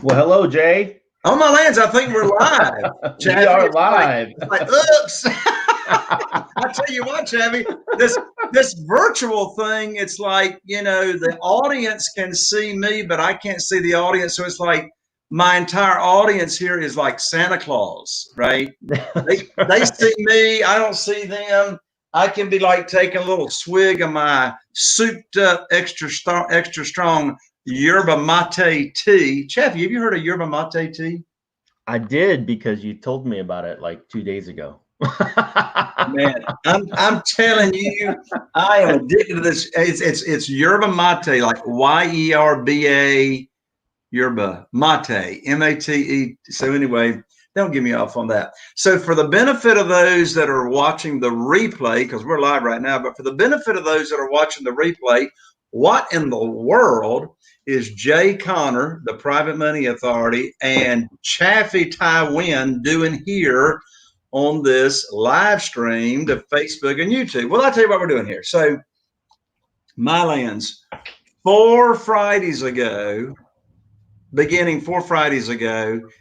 Well, hello, Jay. Oh, my lands, I think we're live. We are live. Oops. I tell you what, Chaffee, this virtual thing, it's like, the audience can see me, but I can't see the audience. So it's like my entire audience here is like Santa Claus, right? They see me, I don't see them. I can be like taking a little swig of my souped up, extra strong yerba mate tea. Chaffee, have you heard of yerba mate tea? I did, because you told me about it like 2 days ago. Man, I'm telling you, I am addicted to this. It's yerba mate, like YERBA, yerba mate, MATE. So anyway, don't get me off on that. So for the benefit of those that are watching the replay, because we're live right now, but for the benefit of those that are watching the replay, what in the world is Jay Connor, the Private Money Authority, and Chaffee Tywin doing here on this live stream to Facebook and YouTube? Well, I'll tell you what we're doing here. So, my lands, 4 Fridays ago,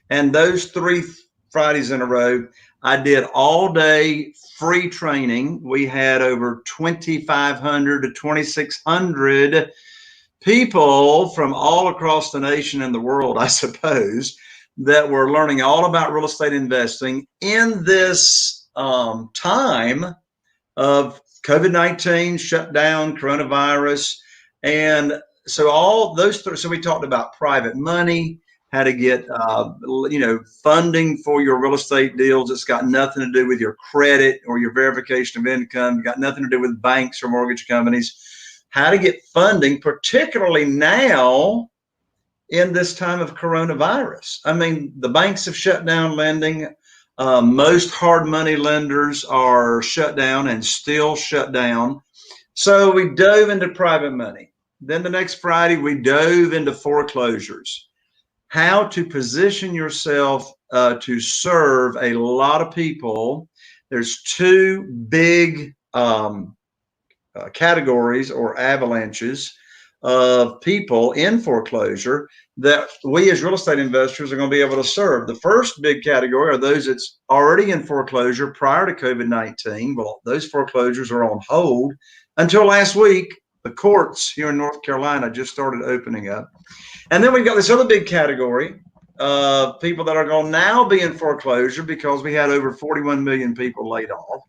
and those 3 Fridays in a row, I did all day free training. We had over 2,500 to 2,600 people from all across the nation and the world, I suppose, that were learning all about real estate investing in this time of COVID-19 shutdown, coronavirus. And so all those, so we talked about private money, how to get, funding for your real estate deals. It's got nothing to do with your credit or your verification of income. It's got nothing to do with banks or mortgage companies. How to get funding, particularly now in this time of coronavirus. I mean, the banks have shut down lending. Most hard money lenders are shut down and still shut down. So we dove into private money. Then the next Friday, we dove into foreclosures. How to position yourself to serve a lot of people. There's 2 big categories or avalanches of people in foreclosure that we as real estate investors are going to be able to serve. The first big category are those that's already in foreclosure prior to COVID-19. Well, those foreclosures are on hold until last week. The courts here in North Carolina just started opening up. And then we've got this other big category of people that are going to now be in foreclosure because we had over 41 million people laid off.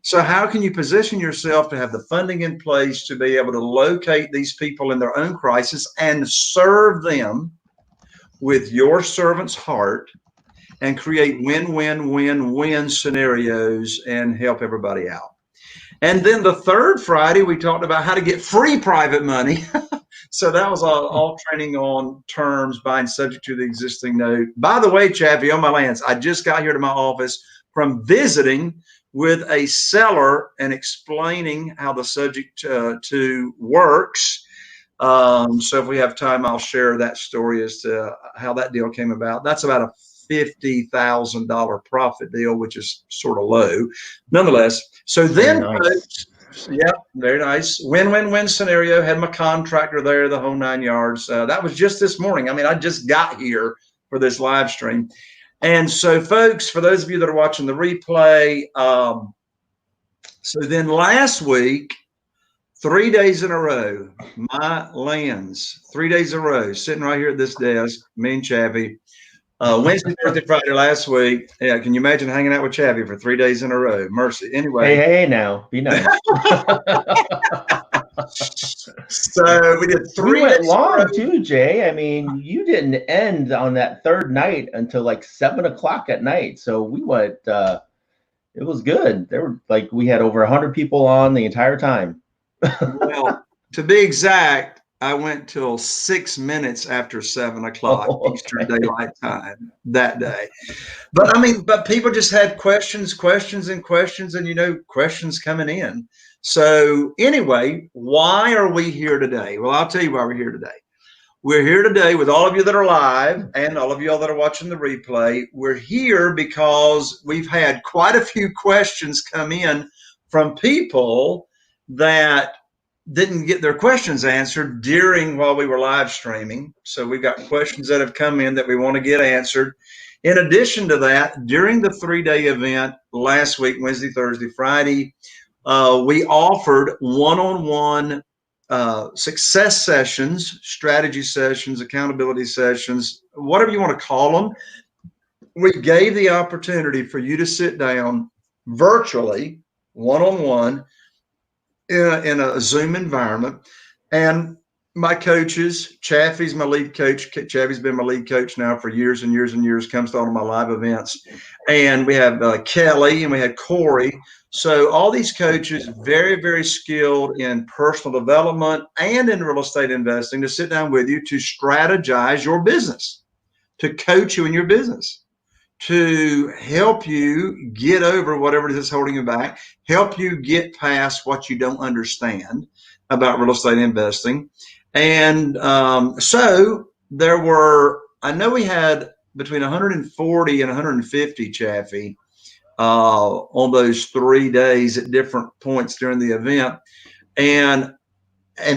So how can you position yourself to have the funding in place to be able to locate these people in their own crisis and serve them with your servant's heart and create win-win-win-win scenarios and help everybody out? And then the third Friday, we talked about how to get free private money. So that was all training on terms buying subject to the existing note. By the way, Chaffee, on my lands, I just got here to my office from visiting with a seller and explaining how the subject to works. So if we have time, I'll share that story as to how that deal came about. That's about a $50,000 profit deal, which is sort of low. Nonetheless, so then, nice. Yeah, very nice. Win-win-win scenario. Had my contractor there, the whole 9 yards. That was just this morning. I mean, I just got here for this live stream. And so, folks, for those of you that are watching the replay, so then last week, 3 days in a row, my lands, 3 days in a row, sitting right here at this desk, me and Chaffee, Wednesday, Thursday, Friday last week. Yeah, can you imagine hanging out with Chaffee for 3 days in a row? Mercy. Anyway. Hey, now, be nice. So we did 3 We went days long too, Jay. I mean, you didn't end on that third night until like 7 o'clock at night. So we went, it was good. There were like, we had over 100 people on the entire time. Well, to be exact, I went till 6 minutes after 7 o'clock Eastern Daylight Time that day. But I mean, but people just had questions, and questions coming in. So anyway, why are we here today? Well, I'll tell you why we're here today. We're here today with all of you that are live and all of y'all that are watching the replay. We're here because we've had quite a few questions come in from people that didn't get their questions answered while we were live streaming. So we've got questions that have come in that we want to get answered. In addition to that, during the 3-day event last week, Wednesday, Thursday, Friday, we offered one-on-one success sessions, strategy sessions, accountability sessions, whatever you want to call them. We gave the opportunity for you to sit down virtually, one-on-one, in a Zoom environment. And my coaches, Chaffee's my lead coach. Chaffee's been my lead coach now for years and years and years, comes to all of my live events. And we have Kelly and we had Corey. So all these coaches, very, very skilled in personal development and in real estate investing, to sit down with you to strategize your business, to coach you in your business, to help you get over whatever it is that's holding you back, help you get past what you don't understand about real estate investing. And so there were, I know we had between 140 and 150, Chaffee, on those 3 days at different points during the event. And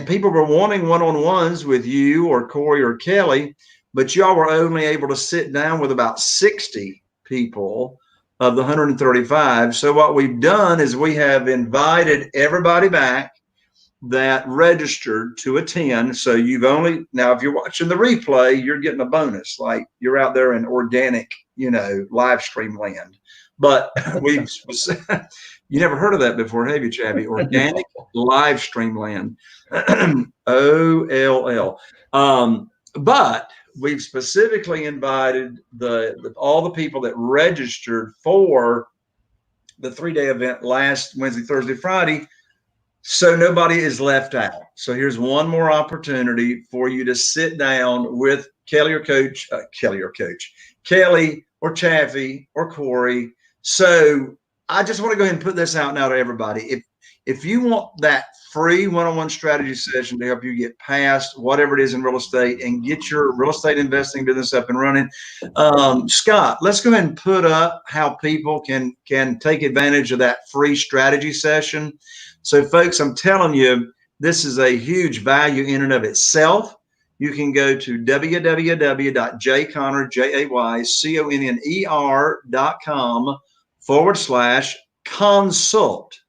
people were wanting one-on-ones with you or Corey or Kelly, but y'all were only able to sit down with about 60 people of the 135. So what we've done is we have invited everybody back that registered to attend. So now if you're watching the replay, you're getting a bonus, like you're out there in organic, live stream land. But we've you never heard of that before, have you, Chaffee? Organic live stream land. OLL. But we've specifically invited all the people that registered for the 3-day event last Wednesday, Thursday, Friday, so nobody is left out. So here's one more opportunity for you to sit down with Kelly or Chaffee or Corey. So I just want to go ahead and put this out now to everybody. If you want that free one-on-one strategy session to help you get past whatever it is in real estate and get your real estate investing business up and running, Scott, let's go ahead and put up how people can take advantage of that free strategy session. So folks, I'm telling you, this is a huge value in and of itself. You can go to www.jayconner.com/consult, CONSULT.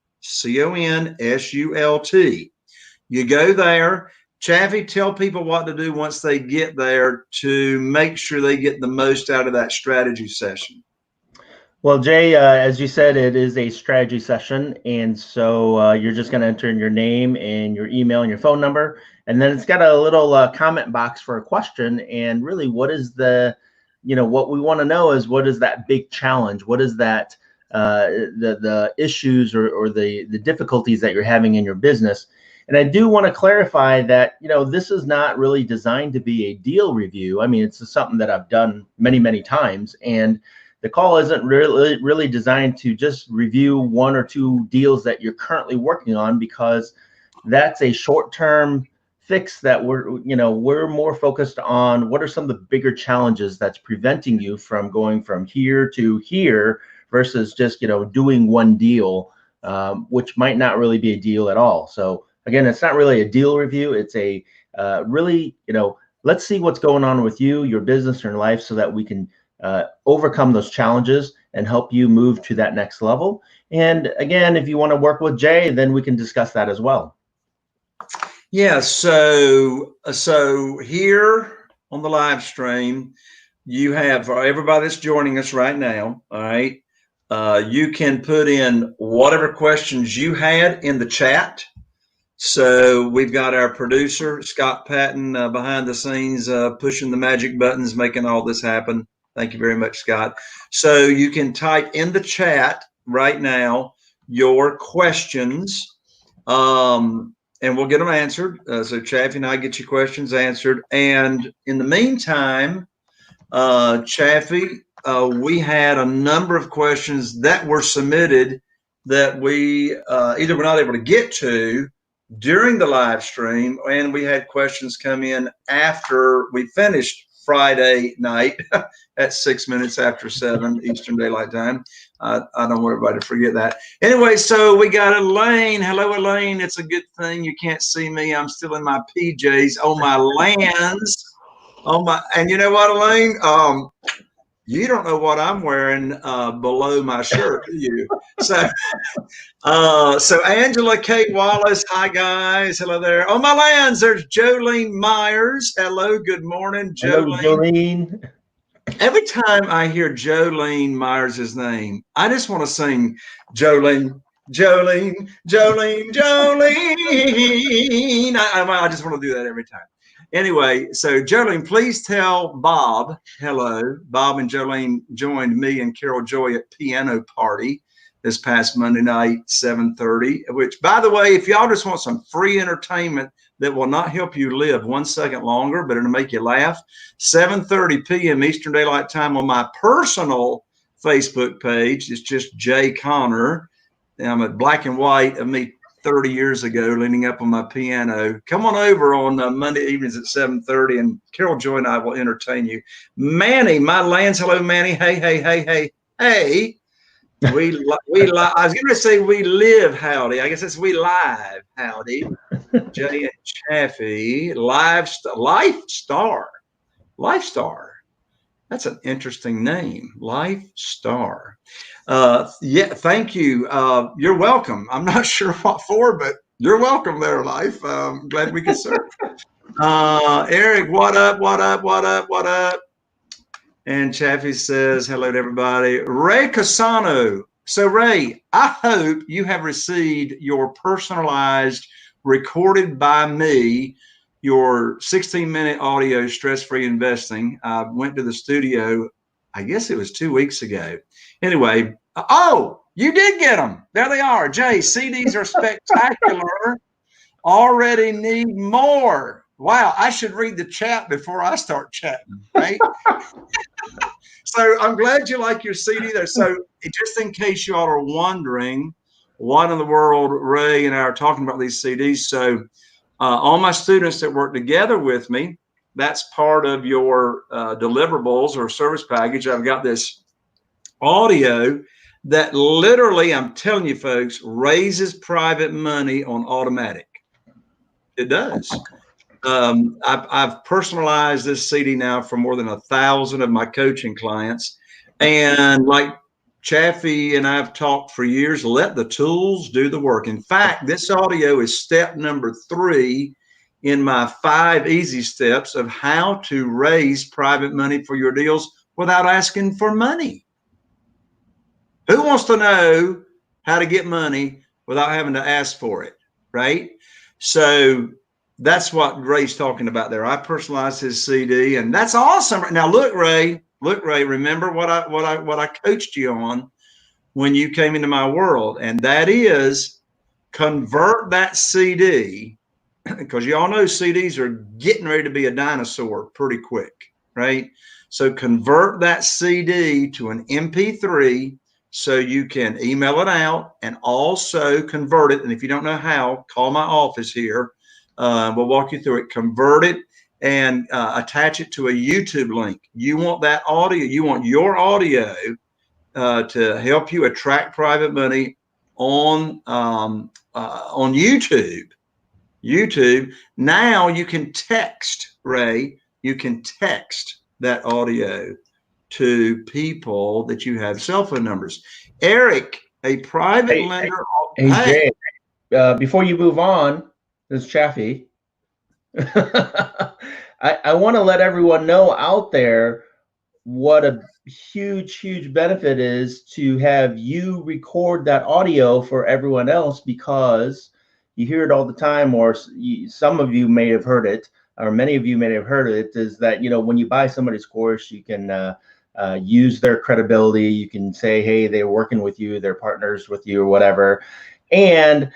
You go there. Chaffee, tell people what to do once they get there to make sure they get the most out of that strategy session. Well, Jay, as you said, it is a strategy session. And so you're just going to enter in your name and your email and your phone number. And then it's got a little comment box for a question. And really, what is what we want to know is, what is that big challenge? What is that the issues or the difficulties that you're having in your business? And I do want to clarify that, this is not really designed to be a deal review. I mean, it's something that I've done many, many times. And the call isn't really designed to just review 1 or 2 deals that you're currently working on, because that's a short-term fix that we're more focused on what are some of the bigger challenges that's preventing you from going from here to here versus just, doing one deal, which might not really be a deal at all. So again, it's not really a deal review. It's a really, let's see what's going on with you, your business, or your life, so that we can overcome those challenges and help you move to that next level. And again, if you want to work with Jay, then we can discuss that as well. Yeah. So here on the live stream, you have, for everybody that's joining us right now, all right, you can put in whatever questions you had in the chat. So we've got our producer, Scott Patton, behind the scenes, pushing the magic buttons, making all this happen. Thank you very much, Scott. So you can type in the chat right now your questions, and we'll get them answered. So Chaffee and I get your questions answered. And in the meantime, Chaffee, we had a number of questions that were submitted that we either were not able to get to during the live stream, and we had questions come in after we finished. Friday night at 6 minutes after 7 Eastern Daylight Time. I don't want everybody to forget that. Anyway, so we got Elaine. Hello, Elaine. It's a good thing you can't see me. I'm still in my PJs on my lands. And you know what, Elaine? You don't know what I'm wearing below my shirt, do you? So, so Angela Kate Wallace, hi guys, hello there. On my lands, there's Jolene Myers. Hello, good morning, Jolene. Hello, Jolene. Every time I hear Jolene Myers' name, I just want to sing Jolene, Jolene, Jolene, Jolene. I just want to do that every time. Anyway, so Jolene, please tell Bob, hello. Bob and Jolene joined me and Carol Joy at Piano Party this past Monday night, 7:30, which, by the way, if y'all just want some free entertainment that will not help you live 1 second longer, but it'll make you laugh, 7:30 p.m. Eastern Daylight Time on my personal Facebook page. It's just Jay Connor. I'm a black and white of me 30 years ago, leaning up on my piano. Come on over on Monday evenings at 7:30, and Carol Joy and I will entertain you. Manny, my lands, hello, Manny. Hey, hey, hey, hey, hey. I was going to say we live, howdy. I guess it's we live, howdy. Jay and Chaffee, Lifestar. That's an interesting name, Lifestar. Yeah, thank you. You're welcome. I'm not sure what for, but you're welcome there, Life. I'm glad we could serve. Eric, what up, what up, what up, what up? And Chaffee says, hello to everybody. Ray Casano. So, Ray, I hope you have received your personalized, recorded by me, your 16-minute audio stress-free investing. I went to the studio, I guess it was 2 weeks ago. Anyway, oh, you did get them. There they are. Jay, CDs are spectacular. Already need more. Wow, I should read the chat before I start chatting, right? So I'm glad you like your CD there. So just in case you all are wondering, what in the world Ray and I are talking about these CDs. So all my students that work together with me, that's part of your deliverables or service package. I've got this audio that literally, I'm telling you folks, raises private money on automatic. It does. I've personalized this CD now for more than 1,000 of my coaching clients. And like Chaffee and I've talked for years, let the tools do the work. In fact, this audio is step number 3 in my 5 easy steps of how to raise private money for your deals without asking for money. Who wants to know how to get money without having to ask for it, right? So that's what Ray's talking about there. I personalized his CD, and that's awesome. Now, look, Ray, remember what I coached you on when you came into my world, and that is convert that CD, because you all know CDs are getting ready to be a dinosaur pretty quick, right? So convert that CD to an MP3 so you can email it out and also convert it. And if you don't know how, call my office here. We'll walk you through it. Convert it and attach it to a YouTube link. You want that audio, you want your audio to help you attract private money on YouTube. Now you can text, Ray, you can text that audio to people that you have cell phone numbers. Eric, a private lender. Hey, Jay, before you move on, this is Chaffee. I want to let everyone know out there what a huge benefit is to have you record that audio for everyone else, because you hear it all the time, or some of you may have heard it, or many of you may have heard it, is that, you know, when you buy somebody's course, you can use their credibility. You can say, hey, they're working with you, they're partners with you, or whatever. And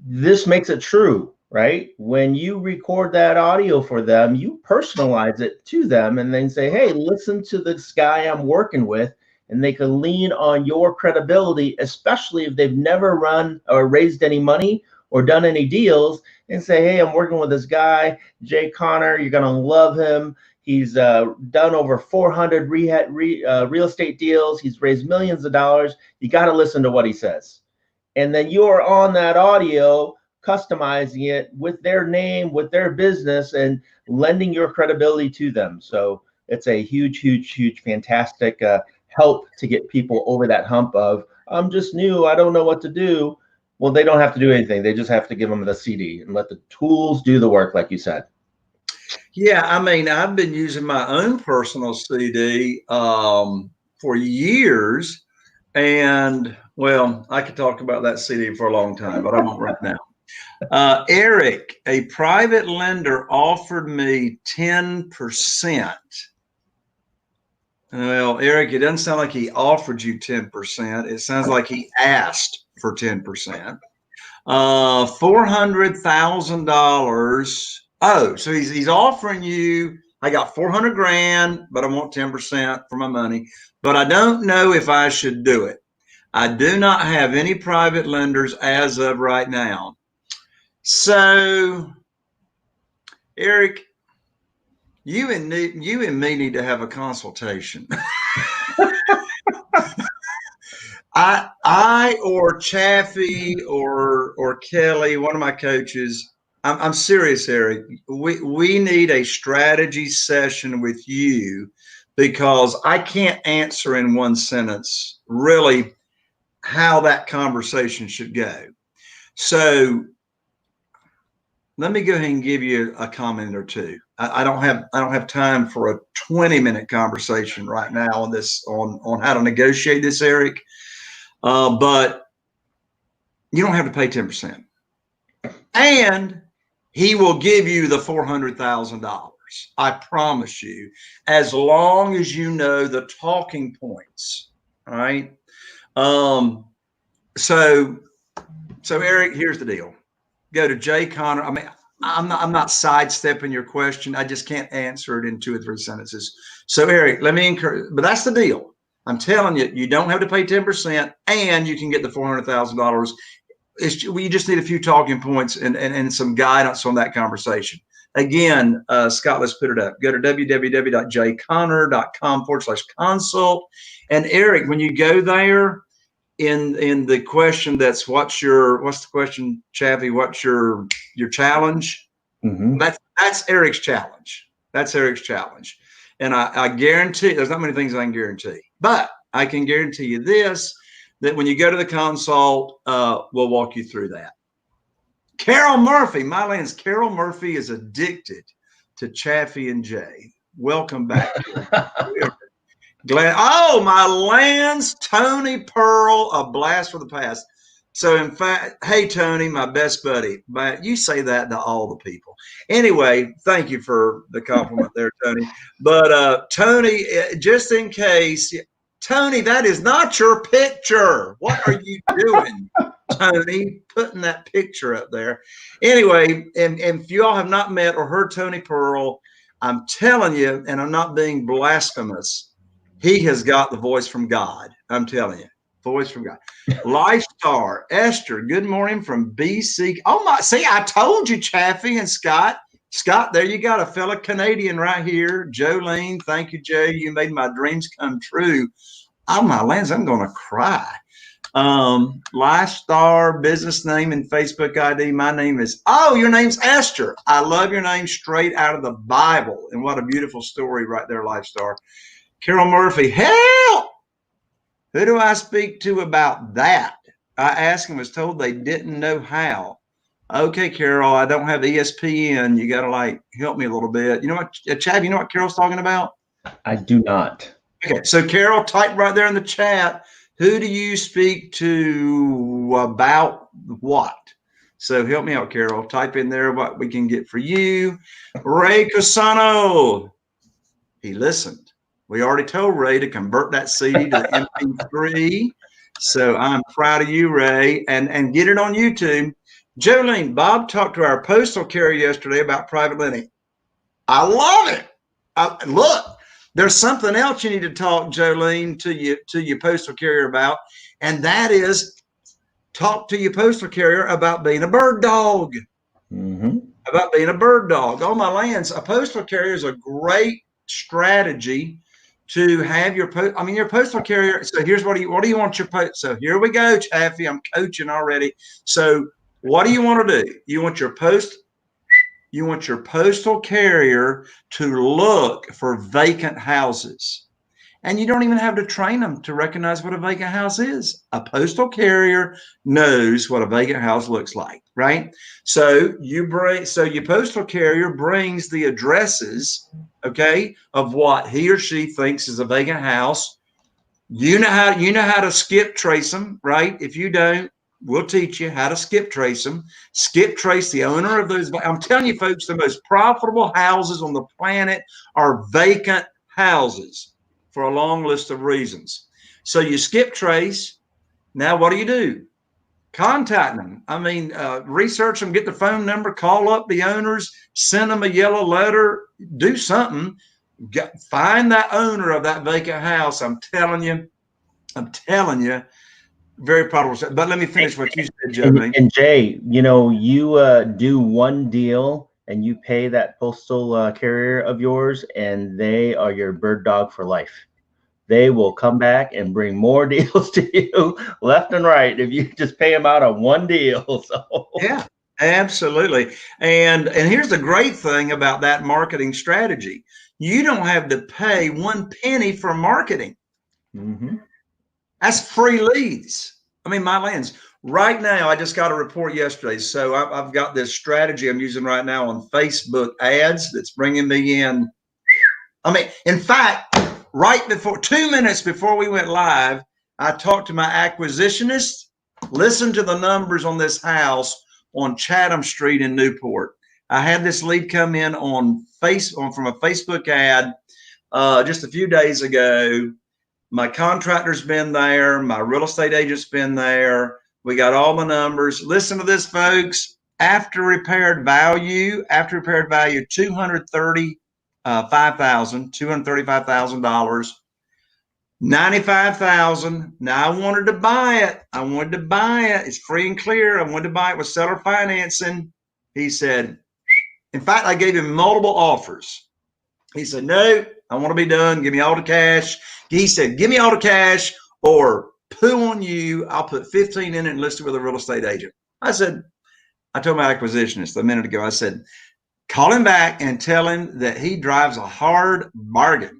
this makes it true, right? When you record that audio for them, you personalize it to them and then say, hey, listen to this guy I'm working with, and they can lean on your credibility, especially if they've never run or raised any money or done any deals, and say, hey, I'm working with this guy, Jay Connor, you're gonna love him. He's done over 400 real estate deals. He's raised millions of dollars. You got to listen to what he says. And then you're on that audio, customizing it with their name, with their business, and lending your credibility to them. So it's a huge, huge, huge, fantastic help to get people over that hump of, I'm just new, I don't know what to do. Well, they don't have to do anything. They just have to give them the CD and let the tools do the work, like you said. Yeah, I mean, I've been using my own personal CD for years. And, well, I could talk about that CD for a long time, but I won't right now. Eric, a private lender offered me 10%. Well, Eric, it doesn't sound like he offered you 10%. It sounds like he asked for 10%. $400,000. Oh, so he's offering you, I got 400 grand, but I want 10% for my money, but I don't know if I should do it. I do not have any private lenders as of right now. So, Eric, you and me need to have a consultation. I or Chaffee or Kelly, one of my coaches, I'm serious, Eric. We need a strategy session with you, because I can't answer in one sentence really how that conversation should go. So let me go ahead and give you a comment or two. I don't have time for a 20-minute conversation right now on this, on how to negotiate this, Eric. But you don't have to pay 10%, and he will give you the $400,000. I promise you, as long as you know the talking points. All right. So Eric, here's the deal. Go to Jay Connor. I mean, I'm not sidestepping your question. I just can't answer it in 2 or 3 sentences. So Eric, let me encourage, but that's the deal. I'm telling you, you don't have to pay 10%, and you can get the $400,000. We just need a few talking points and some guidance on that conversation. Again, Scott, let's put it up. Go to www.jconnor.com/consult. And Eric, when you go there, in the question that's what's the question, Chaffee? What's your challenge? Mm-hmm. That's Eric's challenge. That's Eric's challenge. And I guarantee, there's not many things I can guarantee, but I can guarantee you this, that when you go to the consult, we'll walk you through that. Carol Murphy, my lands, Carol Murphy is addicted to Chaffee and Jay. Welcome back. Glad. Oh, my lands, Tony Pearl, a blast for the past. So in fact, hey, Tony, my best buddy, but you say that to all the people. Anyway, thank you for the compliment there, Tony. But Tony, just in case, Tony, that is not your picture. What are you doing, Tony, putting that picture up there? Anyway, and if you all have not met or heard Tony Pearl, I'm telling you, and I'm not being blasphemous, he has got the voice from God. I'm telling you, voice from God. Lifestar, Esther, good morning from BC. Oh my, see, I told you, Chaffee and Scott. Scott, there you got a fellow Canadian right here. Jolene, thank you, Joe. You made my dreams come true. Oh my lands, I'm going to cry. Lifestar, business name and Facebook ID. My name is, oh, your name's Esther. I love your name, straight out of the Bible. And what a beautiful story right there, Lifestar. Carol Murphy, help! Who do I speak to about that? I asked and was told they didn't know how. Okay, Carol, I don't have ESPN. You got to like help me a little bit. You know what, Chad, you know what Carol's talking about? I do not. Okay, so Carol, type right there in the chat. Who do you speak to about what? So help me out, Carol. Type in there what we can get for you. Ray Cusano, he listened. We already told Ray to convert that CD to the MP3. So I'm proud of you, Ray, and get it on YouTube. Jolene, Bob talked to our postal carrier yesterday about private lending. I love it. Look, there's something else you need to talk, Jolene, to your postal carrier about, and that is talk to your postal carrier about being a bird dog. Mm-hmm. About being a bird dog. Oh, my lands, a postal carrier is a great strategy to have your your postal carrier. So here's what do you want your post? So here we go, Chaffee. I'm coaching already. So what do you want to do? You want your postal carrier to look for vacant houses. And you don't even have to train them to recognize what a vacant house is. A postal carrier knows what a vacant house looks like, right? So your postal carrier brings the addresses, okay, of what he or she thinks is a vacant house. You know how to skip trace them, right? If you don't, we'll teach you how to skip trace them. Skip trace the owner of those. I'm telling you, folks, the most profitable houses on the planet are vacant houses, for a long list of reasons. So you skip trace. Now, what do? Contact them. Research them, get the phone number, call up the owners, send them a yellow letter, do something. Find that owner of that vacant house. I'm telling you, very profitable. But let me finish what you said, Joe. And Jay, you do one deal and you pay that postal carrier of yours, and they are your bird dog for life. They will come back and bring more deals to you left and right if you just pay them out on one deal. So yeah, absolutely. And here's the great thing about that marketing strategy. You don't have to pay 1 penny for marketing. Mm-hmm. That's free leads. My lands. Right now, I just got a report yesterday. So I've got this strategy I'm using right now on Facebook ads that's bringing me in. In fact, right before 2 minutes before we went live, I talked to my acquisitionist. Listen to the numbers on this house on Chatham Street in Newport. I had this lead come in from a Facebook ad just a few days ago. My contractor's been there. My real estate agent's been there. We got all the numbers. Listen to this, folks. After repaired value, $235,000, $95,000. Now I wanted to buy it. It's free and clear. I wanted to buy it with seller financing. He said, in fact, I gave him multiple offers. He said, no, I want to be done. Give me all the cash. He said, give me all the cash or poo on you. I'll put 15 in it and list it with a real estate agent. I told my acquisitionist a minute ago, I said, call him back and tell him that he drives a hard bargain.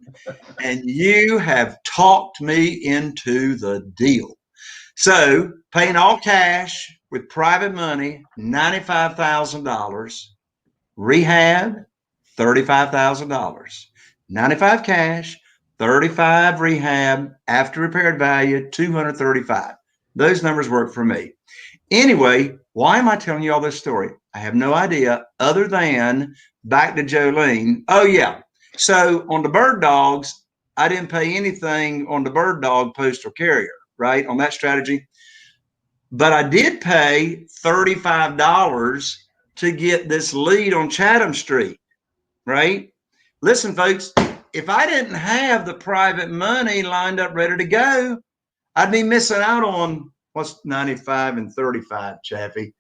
And you have talked me into the deal. So paying all cash with private money, $95,000. Rehab, $35,000. 95 cash, 35 rehab, after repaired value, 235. Those numbers work for me. Anyway, why am I telling you all this story? I have no idea, other than back to Jolene. Oh, yeah. So on the bird dogs, I didn't pay anything on the bird dog postal carrier, right, on that strategy. But I did pay $35 to get this lead on Chatham Street, right? Listen, folks, if I didn't have the private money lined up ready to go, I'd be missing out on what's 95 and 35, Chaffee,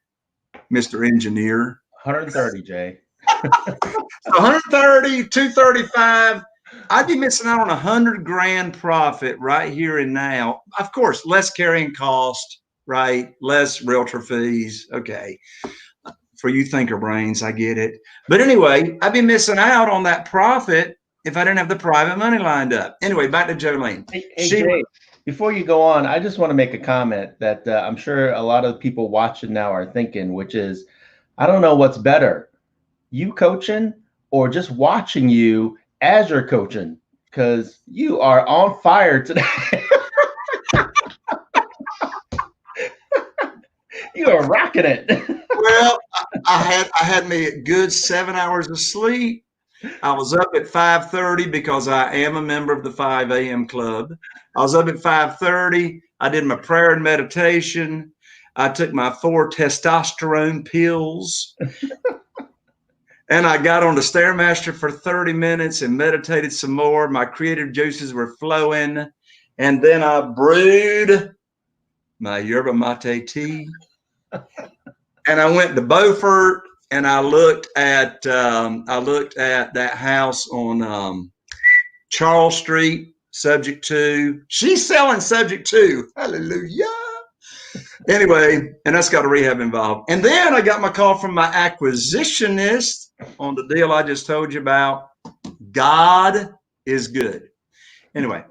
Mr. Engineer. 130, Jay. 130, 235. I'd be missing out on $100,000 profit right here and now. Of course, less carrying cost, right? Less realtor fees. Okay. For you thinker brains, I get it. But anyway, I'd be missing out on that profit if I didn't have the private money lined up. Anyway, back to Jolene. Hey, Jay, before you go on, I just want to make a comment that I'm sure a lot of people watching now are thinking, which is, I don't know what's better, you coaching or just watching you as you're coaching, because you are on fire today. You are rocking it. Well, I had me a good 7 hours of sleep. I was up at 5:30 because I am a member of the 5 a.m. club. I was up at 5:30. I did my prayer and meditation. I took my 4 testosterone pills. And I got on the Stairmaster for 30 minutes and meditated some more. My creative juices were flowing. And then I brewed my yerba mate tea. And I went to Beaufort and I looked at that house on Charles Street, subject to. She's selling subject to. Hallelujah. Anyway, and that's got a rehab involved. And then I got my call from my acquisitionist on the deal I just told you about. God is good. Anyway,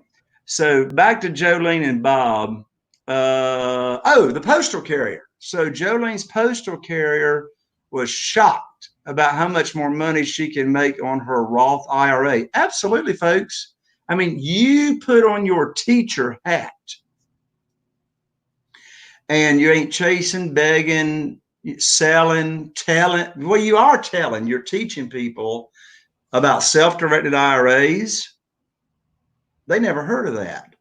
so back to Jolene and Bob. The postal carrier. So Jolene's postal carrier was shocked about how much more money she can make on her Roth IRA. Absolutely, folks. I mean, you put on your teacher hat and you ain't chasing, begging, selling, telling. Well, you are telling. You're teaching people about self-directed IRAs. They never heard of that.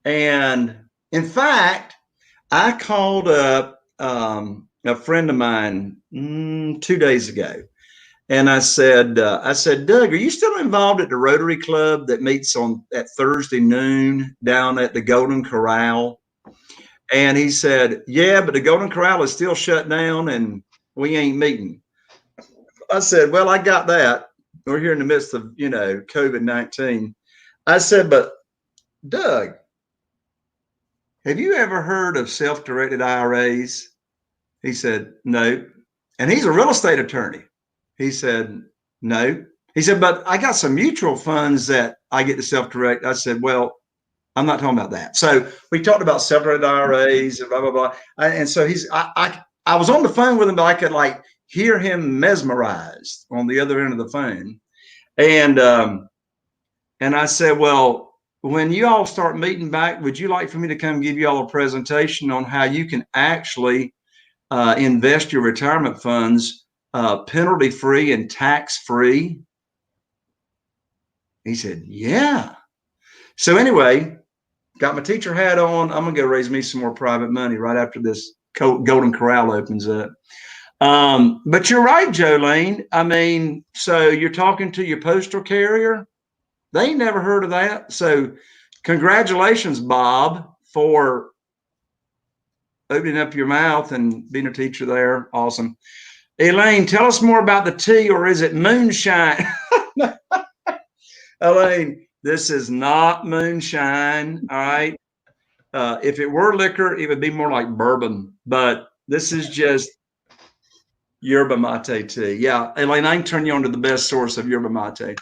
And in fact, I called up a friend of mine 2 days ago. And I said, Doug, are you still involved at the Rotary Club that meets at Thursday noon down at the Golden Corral? And he said, yeah, but the Golden Corral is still shut down and we ain't meeting. I said, well, I got that. We're here in the midst of, COVID-19. I said, but Doug, have you ever heard of self-directed IRAs? He said, no. And he's a real estate attorney. He said, no. He said, but I got some mutual funds that I get to self-direct. I said, well, I'm not talking about that. So we talked about self-directed IRAs and blah, blah, blah. And so I was on the phone with him, but I could hear him mesmerized on the other end of the phone. And I said, well, when you all start meeting back, would you like for me to come give you all a presentation on how you can actually invest your retirement funds penalty-free and tax-free? He said, yeah. So anyway, got my teacher hat on. I'm going to go raise me some more private money right after this Golden Corral opens up. But you're right, Jolene. I mean, so you're talking to your postal carrier. They ain't never heard of that. So congratulations, Bob, for opening up your mouth and being a teacher there. Awesome. Elaine, tell us more about the tea, or is it moonshine? Elaine, this is not moonshine. All right. If it were liquor, it would be more like bourbon, but this is just yerba mate tea. Yeah. Elaine, I can turn you on to the best source of yerba mate.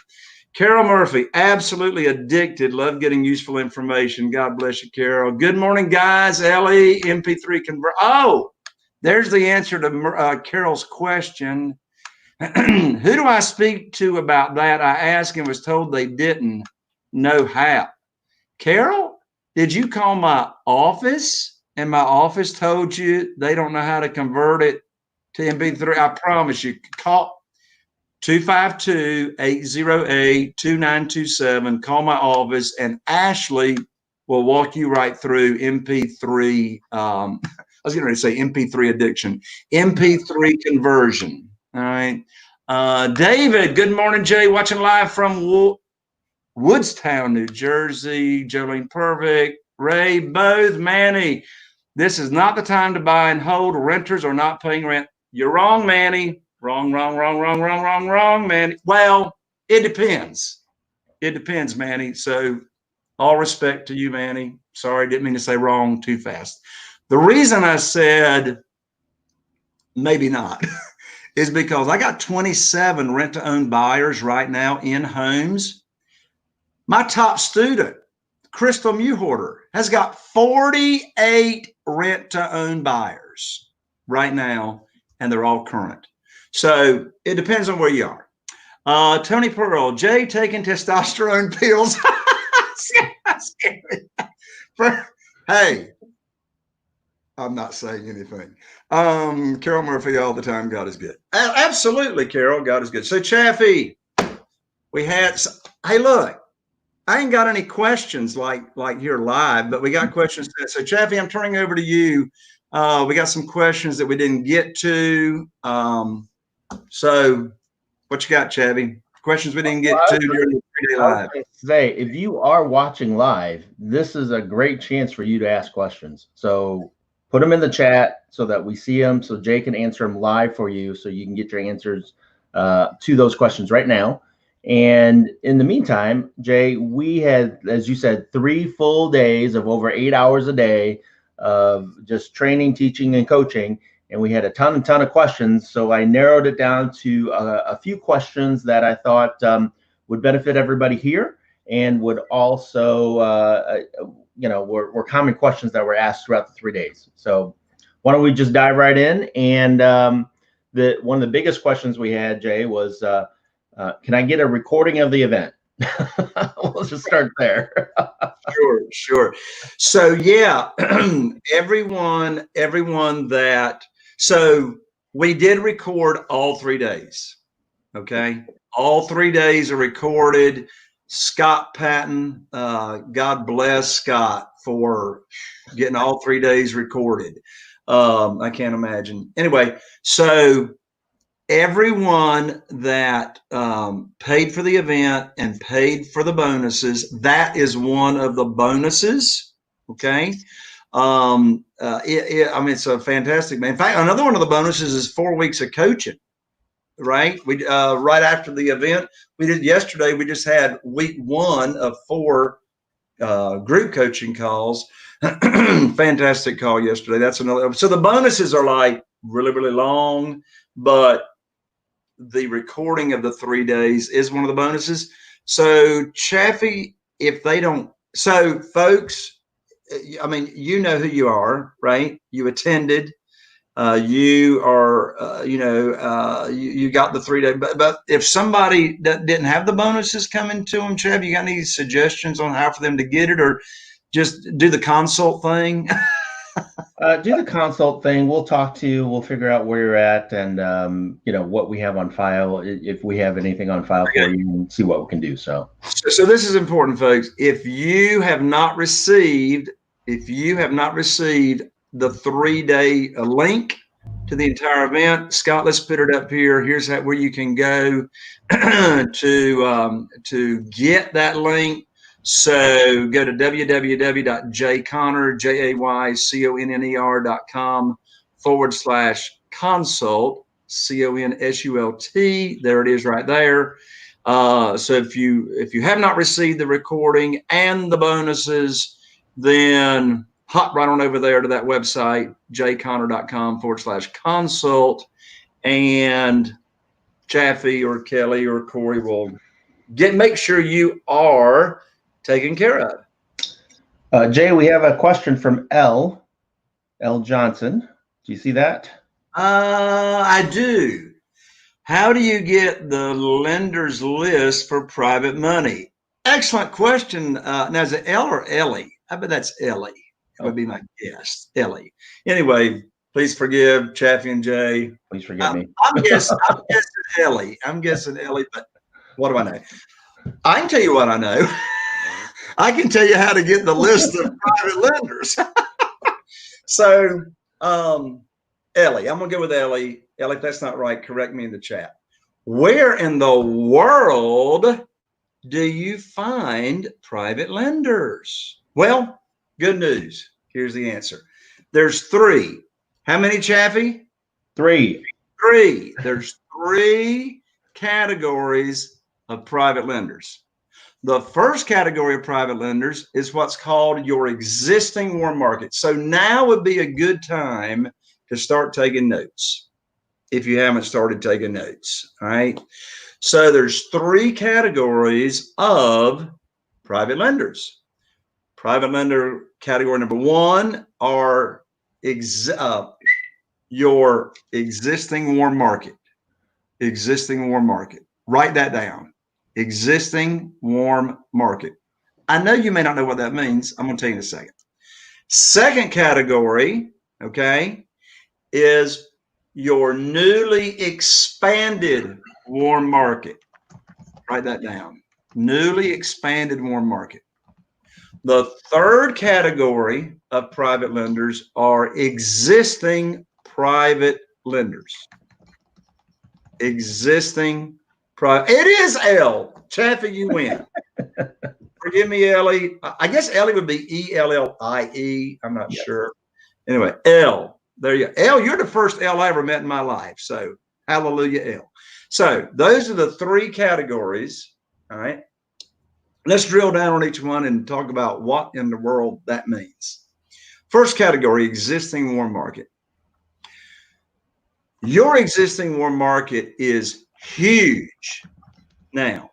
Carol Murphy, absolutely addicted. Love getting useful information. God bless you, Carol. Good morning, guys. Ellie, MP3 convert. Oh, there's the answer to Carol's question. Who do I speak to about that? I asked and was told they didn't know how. Carol, did you call my office and my office told you they don't know how to convert it to MP3? I promise you, call 252-808-2927. Call my office and Ashley will walk you right through MP3. I was going to say MP3 addiction, MP3 conversion. All right. David, good morning, Jay. Watching live from Woodstown, New Jersey. Jolene Purvick, Ray, both. Manny, this is not the time to buy and hold. Renters are not paying rent. You're wrong, Manny. Wrong, Manny. Well, it depends. It depends, Manny. So all respect to you, Manny. Sorry, didn't mean to say wrong too fast. The reason I said maybe not is because I got 27 rent-to-own buyers right now in homes. My top student, Crystal Muhorter, has got 48 rent-to-own buyers right now, and they're all current. So it depends on where you are. Tony Pearl, Jay taking testosterone pills. Hey, I'm not saying anything. Carol Murphy all the time. God is good. Absolutely, Carol. God is good. So Chaffee, we had. Hey, look, I ain't got any questions like here live, but we got questions. So Chaffee, I'm turning over to you. We got some questions that we didn't get to. So what you got, Chaffee? Questions we didn't get to during the 3-day live. Say, if you are watching live, this is a great chance for you to ask questions. So put them in the chat so that we see them, so Jay can answer them live for you, so you can get your answers to those questions right now. And in the meantime, Jay, we had, as you said, 3 full days of over 8 hours a day of just training, teaching, and coaching. And we had a ton of questions. So I narrowed it down to a few questions that I thought would benefit everybody here and would also, were common questions that were asked throughout the 3 days. So why don't we just dive right in? And one of the biggest questions we had, Jay, was, can I get a recording of the event? We'll just start there. Sure. So yeah, everyone that, so we did record all 3 days. Okay. All 3 days are recorded. Scott Patton, God bless Scott for getting all 3 days recorded. I can't imagine. Anyway, so everyone that paid for the event and paid for the bonuses, that is one of the bonuses. Okay. I mean, it's a fantastic, man. In fact, another one of the bonuses is 4 weeks of coaching. Right. We right after the event we did yesterday, we just had week 1 of 4 group coaching calls. Fantastic call yesterday. That's another. So the bonuses are like really long, but the recording of the 3 days is one of the bonuses. So Chaffee, if they don't, so folks, I mean, you know who you are, right? You attended. You are, you got the 3 day, but if somebody that didn't have the bonuses coming to them, Chad, you got any suggestions on how for them to get it, or just do the consult thing? Do the consult thing. We'll talk to you. We'll figure out where you're at and, what we have on file, if we have anything on file for you, and see what we can do. So this is important, folks. If you have not received the 3 day link to the entire event, Scott, let's put it up here. Here's where you can go to get that link. So go to www.jayconner.com/consult, CONSULT. There it is right there. So if you have not received the recording and the bonuses, then hop right on over there to that website, jayconner.com/consult, and Chaffee or Kelly or Corey will make sure you are taken care of. Jay, we have a question from L Johnson. Do you see that? I do. How do you get the lender's list for private money? Excellent question. Now, is it L or Ellie? I bet that's Ellie. It would be my guess. Ellie. Anyway, please forgive Chaffee and Jay. Please forgive me. I'm guessing Ellie. But what do I know? I can tell you what I know. I can tell you how to get the list of private lenders. So, Ellie, I'm going to go with Ellie. Ellie, if that's not right, correct me in the chat. Where in the world do you find private lenders? Well, good news. Here's the answer. There's 3. How many, Chaffee? 3. 3. There's 3 categories of private lenders. The first category of private lenders is what's called your existing warm market. So now would be a good time to start taking notes if you haven't started taking notes. All right. So there's 3 categories of private lenders. Private lender category number 1 are your existing warm market. Existing warm market. Write that down. Existing warm market. I know you may not know what that means. I'm going to tell you in a second. Second category, okay, is your newly expanded warm market. Write that down. Newly expanded warm market. The third category of private lenders are existing private lenders. Existing private. It is L. Chaffee, you win. Forgive me, Ellie. I guess Ellie would be ELLIE. I'm not sure. Anyway, L. There you go. L, you're the first L I ever met in my life. So hallelujah, L. So those are the three categories. All right. Let's drill down on each one and talk about what in the world that means. First category, existing warm market. Your existing warm market is huge. Now,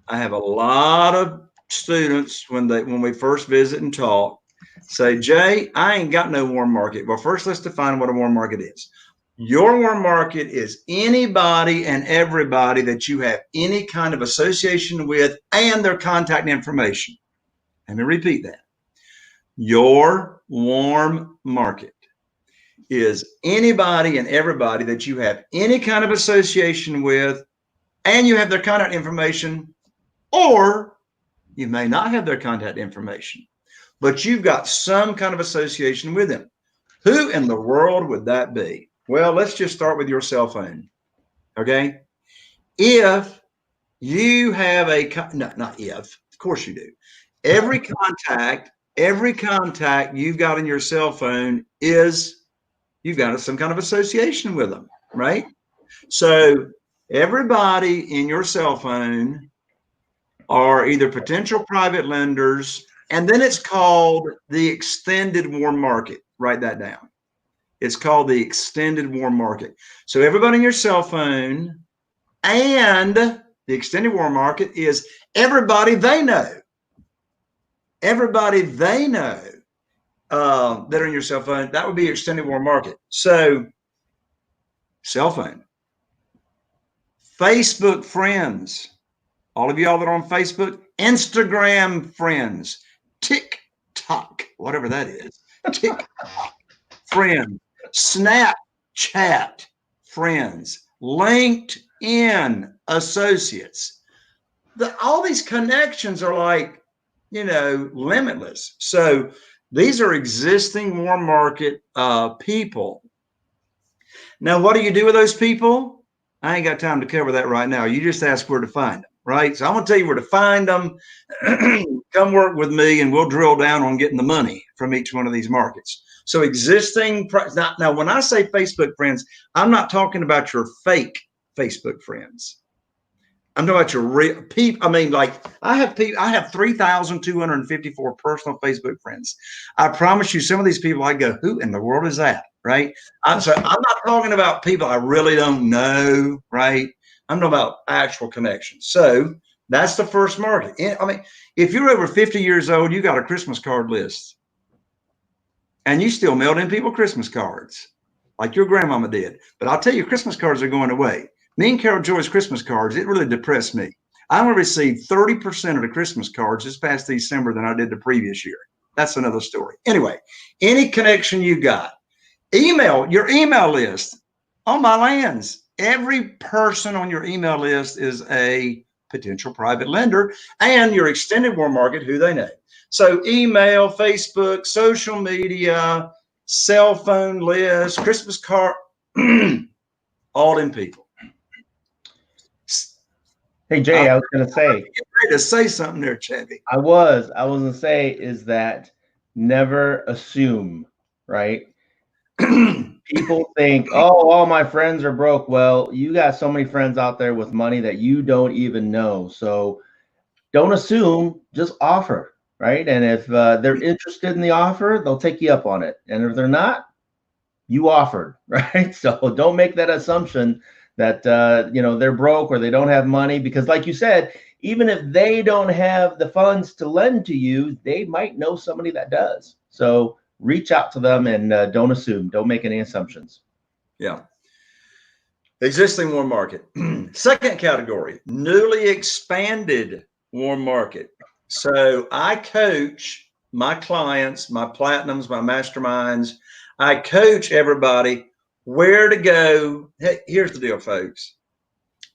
I have a lot of students when we first visit and talk say, Jay, I ain't got no warm market. Well, first let's define what a warm market is. Your warm market is anybody and everybody that you have any kind of association with and their contact information. Let me repeat that. Your warm market is anybody and everybody that you have any kind of association with and you have their contact information, or you may not have their contact information, but you've got some kind of association with them. Who in the world would that be? Well, let's just start with your cell phone. Okay. If you have not if, of course you do. Every contact you've got in your cell phone you've got some kind of association with them, right? So everybody in your cell phone are either potential private lenders, and then it's called the extended warm market. Write that down. It's called the extended warm market. So everybody in your cell phone and the extended warm market is everybody they know. Everybody they know that are in your cell phone, that would be your extended warm market. So cell phone, Facebook friends, all of y'all that are on Facebook, Instagram friends, TikTok, whatever that is, TikTok friends, Snapchat friends, LinkedIn associates. All these connections are like, limitless. So these are existing warm market people. Now, what do you do with those people? I ain't got time to cover that right now. You just ask where to find them, right? So I'm going to tell you where to find them. Come work with me and we'll drill down on getting the money from each one of these markets. So existing, now when I say Facebook friends, I'm not talking about your fake Facebook friends. I'm talking about your real people. I mean, like I have 3,254 personal Facebook friends. I promise you, some of these people, I go, who in the world is that? Right. So I'm not talking about people I really don't know. Right. I'm talking about actual connections. So that's the first market. I mean, if you're over 50 years old, you got a Christmas card list and you still mailed in people Christmas cards like your grandmama did. But I'll tell you, Christmas cards are going away. Me and Carol Joy's Christmas cards, it really depressed me. I only received 30% of the Christmas cards this past December than I did the previous year. That's another story. Anyway, any connection you got, email your email list. On my lands, every person on your email list is a potential private lender and your extended warm market, who they know. So email, Facebook, social media, cell phone list, Christmas card, all in people. Hey, Jay, I was going to say. Get ready to say something there, Chaffee. I was going to say is that never assume, right? People think, oh, all my friends are broke. Well, you got so many friends out there with money that you don't even know. So don't assume, just offer, right? And if they're interested in the offer, they'll take you up on it. And if they're not, you offered, right? So don't make that assumption that they're broke or they don't have money, because like you said, even if they don't have the funds to lend to you, they might know somebody that does. So reach out to them and don't assume, don't make any assumptions. Yeah. Existing warm market. Second category, newly expanded warm market. So I coach my clients, my platinums, my masterminds. I coach everybody where to go. Hey, here's the deal, folks.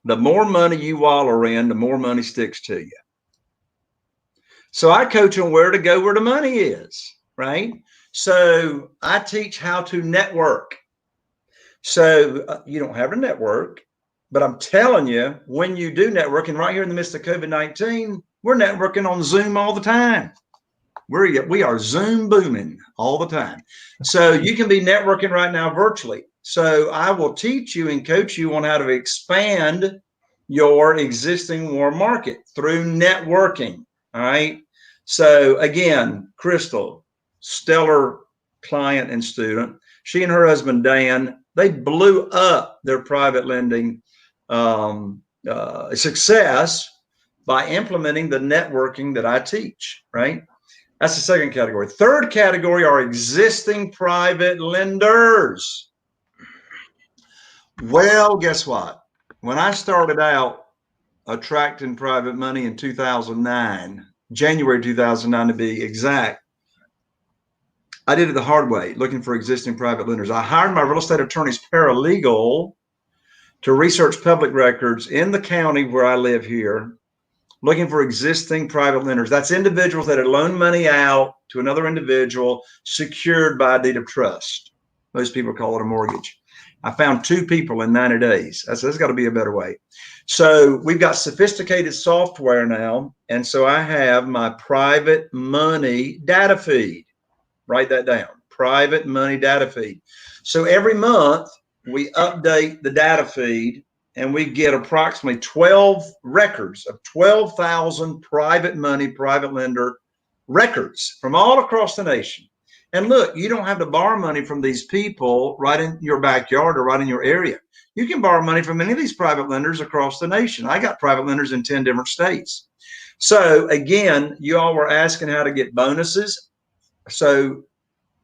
The more money you wallow in, the more money sticks to you. So I coach them where to go where the money is, right? So I teach how to network. So you don't have a network, but I'm telling you, when you do network, and right here in the midst of COVID-19, we're networking on Zoom all the time. We are Zoom booming all the time. So you can be networking right now virtually. So I will teach you and coach you on how to expand your existing warm market through networking. All right. So again, Crystal, stellar client and student. She and her husband, Dan, they blew up their private lending success by implementing the networking that I teach, right? That's the second category. Third category are existing private lenders. Well, guess what? When I started out attracting private money in 2009, January 2009 to be exact, I did it the hard way, looking for existing private lenders. I hired my real estate attorney's paralegal to research public records in the county where I live here, looking for existing private lenders. That's individuals that had loaned money out to another individual secured by a deed of trust. Most people call it a mortgage. I found 2 people in 90 days. I said, there's got to be a better way. So we've got sophisticated software now. And so I have my private money data feed. Write that down. Private money data feed. So every month we update the data feed and we get approximately 12 records of 12,000 private money, private lender records from all across the nation. And look, you don't have to borrow money from these people right in your backyard or right in your area. You can borrow money from any of these private lenders across the nation. I got private lenders in 10 different states. So again, you all were asking how to get bonuses. So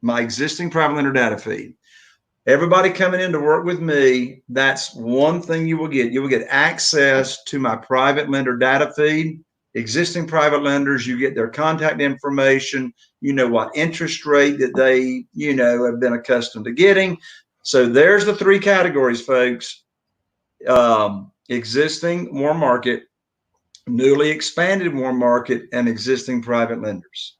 my existing private lender data feed. Everybody coming in to work with me, that's one thing you will get. You will get access to my private lender data feed. Existing private lenders, you get their contact information. You know what interest rate that they, have been accustomed to getting. So there's the 3 categories, folks. Existing warm market, newly expanded warm market, and existing private lenders.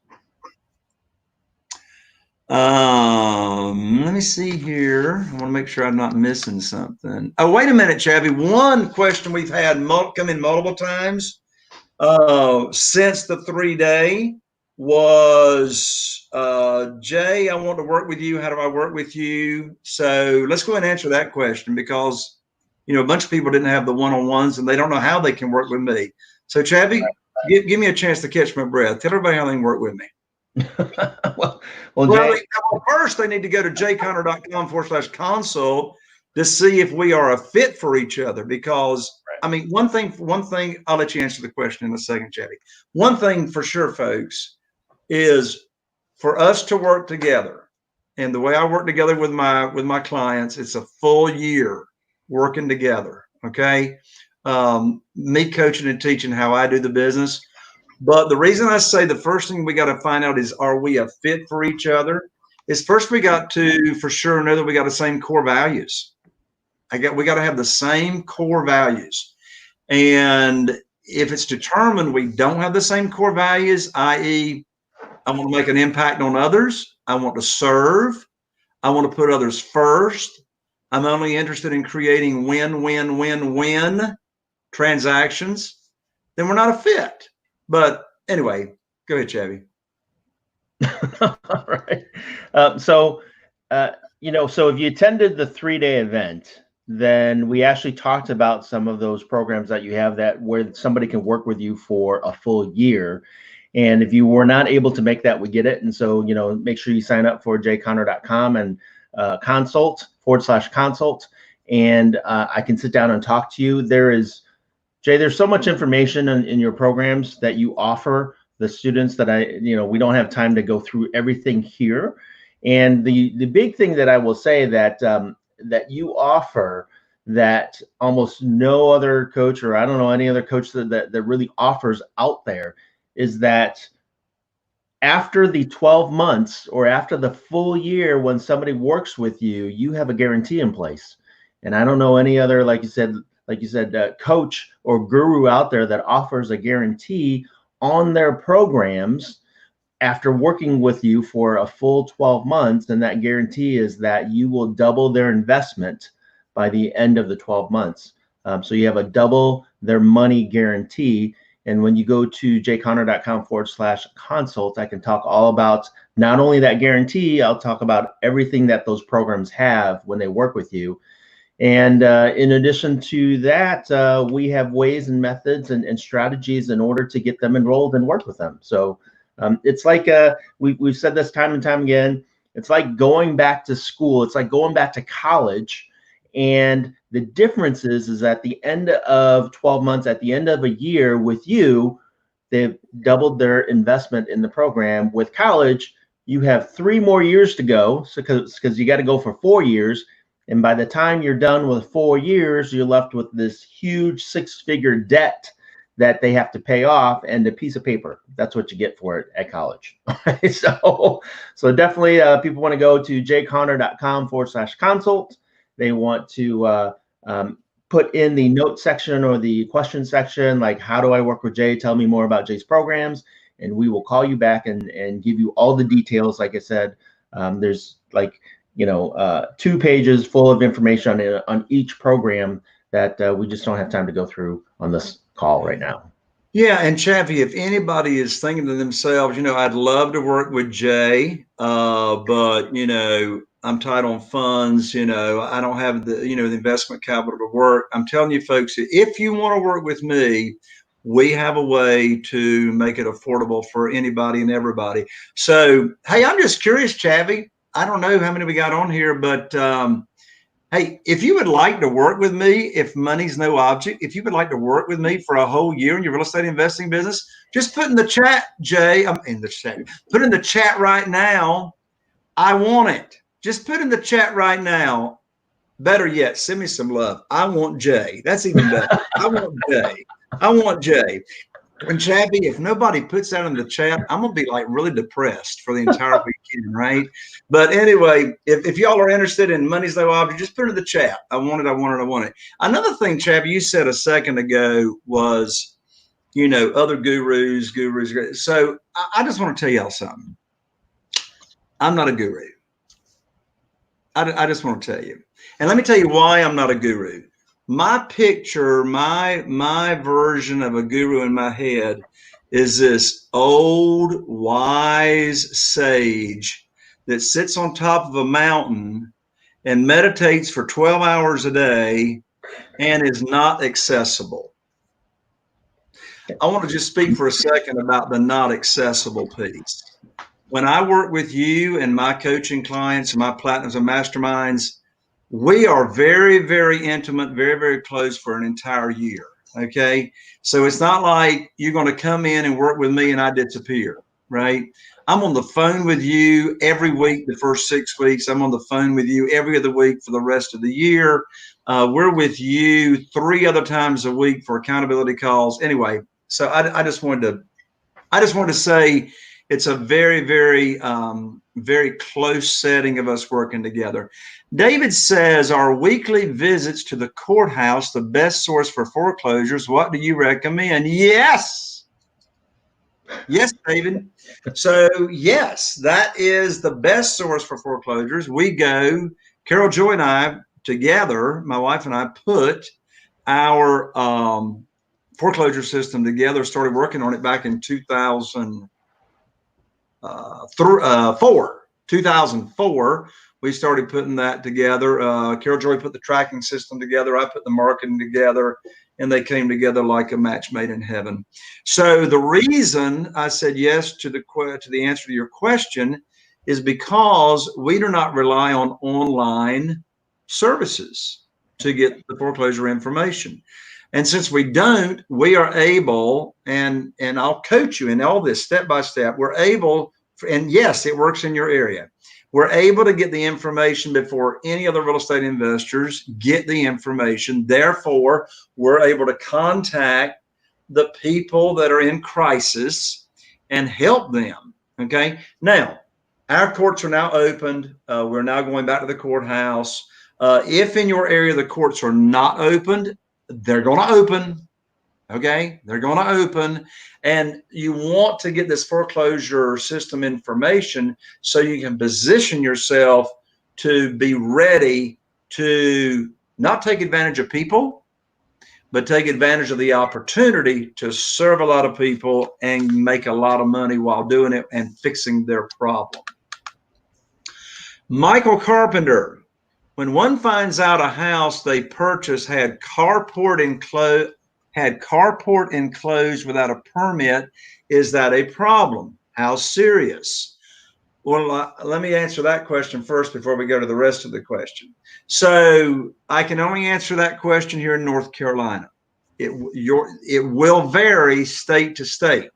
Let me see here. I want to make sure I'm not missing something. Oh, wait a minute, Chaffee. One question we've had come in multiple times since the 3-day was, Jay, I want to work with you. How do I work with you? So let's go ahead and answer that question because, a bunch of people didn't have the one-on-ones and they don't know how they can work with me. So Chaffee, give me a chance to catch my breath. Tell everybody how they can work with me. Jay, first they need to go to jconner.com/consult to see if we are a fit for each other. Because one thing, I'll let you answer the question in a second, Chaffee. One thing for sure, folks, is for us to work together. And the way I work together with my clients, it's a full year working together. Okay, me coaching and teaching how I do the business. But the reason I say the first thing we got to find out is, are we a fit for each other? Is first we got to for sure know that we got the same core values. We got to have the same core values. And if it's determined we don't have the same core values, i.e., I want to make an impact on others, I want to serve, I want to put others first, I'm only interested in creating win-win-win-win transactions, then we're not a fit. But anyway, go ahead, Chaffee. All right. So if you attended the 3-day event, then we actually talked about some of those programs that you have that where somebody can work with you for a full year. And if you were not able to make that, we get it. And so, make sure you sign up for jconner.com and consult/consult. And I can sit down and talk to you. There's so much information in your programs that you offer the students that we don't have time to go through everything here. And the big thing that I will say that you offer that almost no other coach, or I don't know any other coach that really offers out there, is that after the 12 months or after the full year, when somebody works with you, you have a guarantee in place. And I don't know any other, like you said, coach or guru out there that offers a guarantee on their programs after working with you for a full 12 months. And that guarantee is that you will double their investment by the end of the 12 months. So you have a double their money guarantee. And when you go to jconner.com/consult, I can talk all about not only that guarantee, I'll talk about everything that those programs have when they work with you. And in addition to that, we have ways and methods and strategies in order to get them enrolled and work with them. So it's like we've said this time and time again. It's like going back to school. It's like going back to college. And the difference is at the end of 12 months, at the end of a year with you, they've doubled their investment in the program. With college, you have 3 more years to go. So because you got to go for 4 years. And by the time you're done with 4 years, you're left with this huge 6-figure debt that they have to pay off and a piece of paper. That's what you get for it at college. So definitely people want to go to jconner.com/consult. They want to put in the note section or the question section, like, how do I work with Jay? Tell me more about Jay's programs. And we will call you back and give you all the details. Like I said, there's 2 pages full of information on each program that we just don't have time to go through on this call right now. Yeah, and Chaffee, if anybody is thinking to themselves, I'd love to work with Jay, but I'm tight on funds, I don't have the investment capital to work. I'm telling you folks, if you want to work with me, we have a way to make it affordable for anybody and everybody. So, hey, I'm just curious, Chaffee. I don't know how many we got on here, but hey, if you would like to work with me, if money's no object, if you would like to work with me for a whole year in your real estate investing business, just put in the chat, Jay. I'm in the chat. Put in the chat right now. I want it. Just put in the chat right now. Better yet, send me some love. I want Jay. That's even better. I want Jay. I want Jay. And Chaffee, if nobody puts that in the chat, I'm gonna be like really depressed for the entire weekend, right? But anyway, if y'all are interested in money's no object, just put it in the chat. I want it. I want it. I want it. Another thing, Chaffee, you said a second ago was, other gurus. So I just want to tell y'all something. I'm not a guru. I just want to tell you, and let me tell you why I'm not a guru. My picture, my version of a guru in my head is this old, wise sage that sits on top of a mountain and meditates for 12 hours a day and is not accessible. I want to just speak for a second about the not accessible piece. When I work with you and my coaching clients and my platinums and masterminds, we are very, very intimate, very, very close for an entire year. Okay. So it's not like you're going to come in and work with me and I disappear, right? I'm on the phone with you every week, the first 6 weeks. I'm on the phone with you every other week for the rest of the year. We're with you 3 other times a week for accountability calls. Anyway, so I just wanted to say it's a very, very, very close setting of us working together. David says, are weekly visits to the courthouse the best source for foreclosures? What do you recommend? Yes. Yes, David. So yes, that is the best source for foreclosures. We go, Carol Joy and I together, my wife and I put our foreclosure system together, started working on it back in 2004. We started putting that together. Carol Joy put the tracking system together. I put the marketing together, and they came together like a match made in heaven. So the reason I said yes to the answer to your question is because we do not rely on online services to get the foreclosure information. And since we don't, we are able, and I'll coach you in all this step by step, we're able, and yes, it works in your area. We're able to get the information before any other real estate investors get the information. Therefore, we're able to contact the people that are in crisis and help them. Okay. Now, our courts are now opened. We're now going back to the courthouse. If in your area the courts are not opened, they're going to open. Okay, they're going to open, and you want to get this foreclosure system information so you can position yourself to be ready to not take advantage of people, but take advantage of the opportunity to serve a lot of people and make a lot of money while doing it and fixing their problem. Michael Carpenter, when one finds out a house they purchased had carport enclosed without a permit, is that a problem? How serious? Well, let me answer that question first before we go to the rest of the question. So I can only answer that question here in North Carolina. It will vary state to state.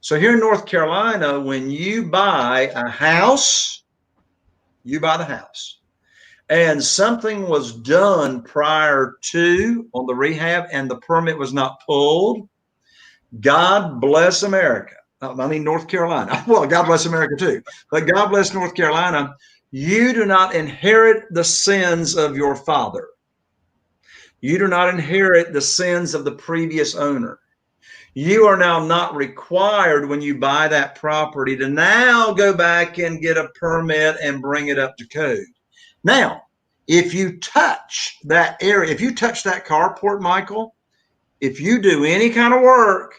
So here in North Carolina, when you buy a house, you buy the house, and something was done prior to on the rehab and the permit was not pulled, God bless America. I mean, North Carolina. Well, God bless America too, but God bless North Carolina. You do not inherit the sins of your father. You do not inherit the sins of the previous owner. You are now not required when you buy that property to now go back and get a permit and bring it up to code. Now, if you touch that area, if you touch that carport, Michael, if you do any kind of work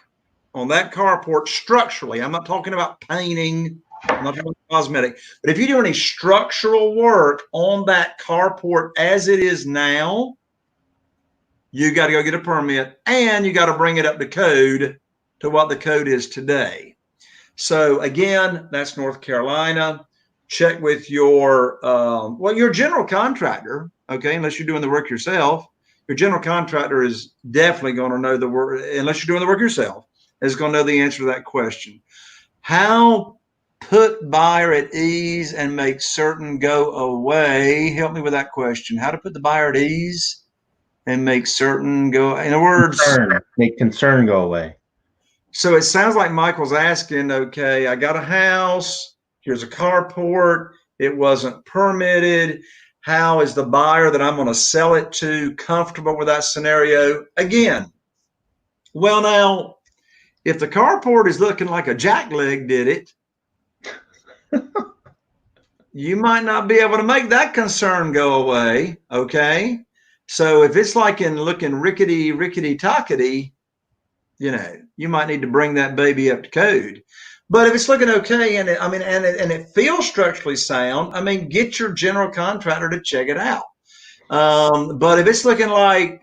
on that carport structurally, I'm not talking about painting, I'm not talking about cosmetic, but if you do any structural work on that carport as it is now, you got to go get a permit and you got to bring it up to code to what the code is today. So again, that's North Carolina. Check with your, your general contractor, okay, unless you're doing the work yourself. Your general contractor is definitely going to know the work, unless you're doing the work yourself, is going to know the answer to that question. How put buyer at ease and make certain go away? Help me with that question. How to put the buyer at ease and make certain go, in other words, make concern go away. So it sounds like Michael's asking, okay, I got a house, here's a carport, it wasn't permitted. How is the buyer that I'm going to sell it to comfortable with that scenario? Again, well, now, if the carport is looking like a jackleg did it, you might not be able to make that concern go away, okay? So if it's like in looking rickety tockety, you might need to bring that baby up to code. But if it's looking okay and it feels structurally sound, get your general contractor to check it out. But if it's looking like,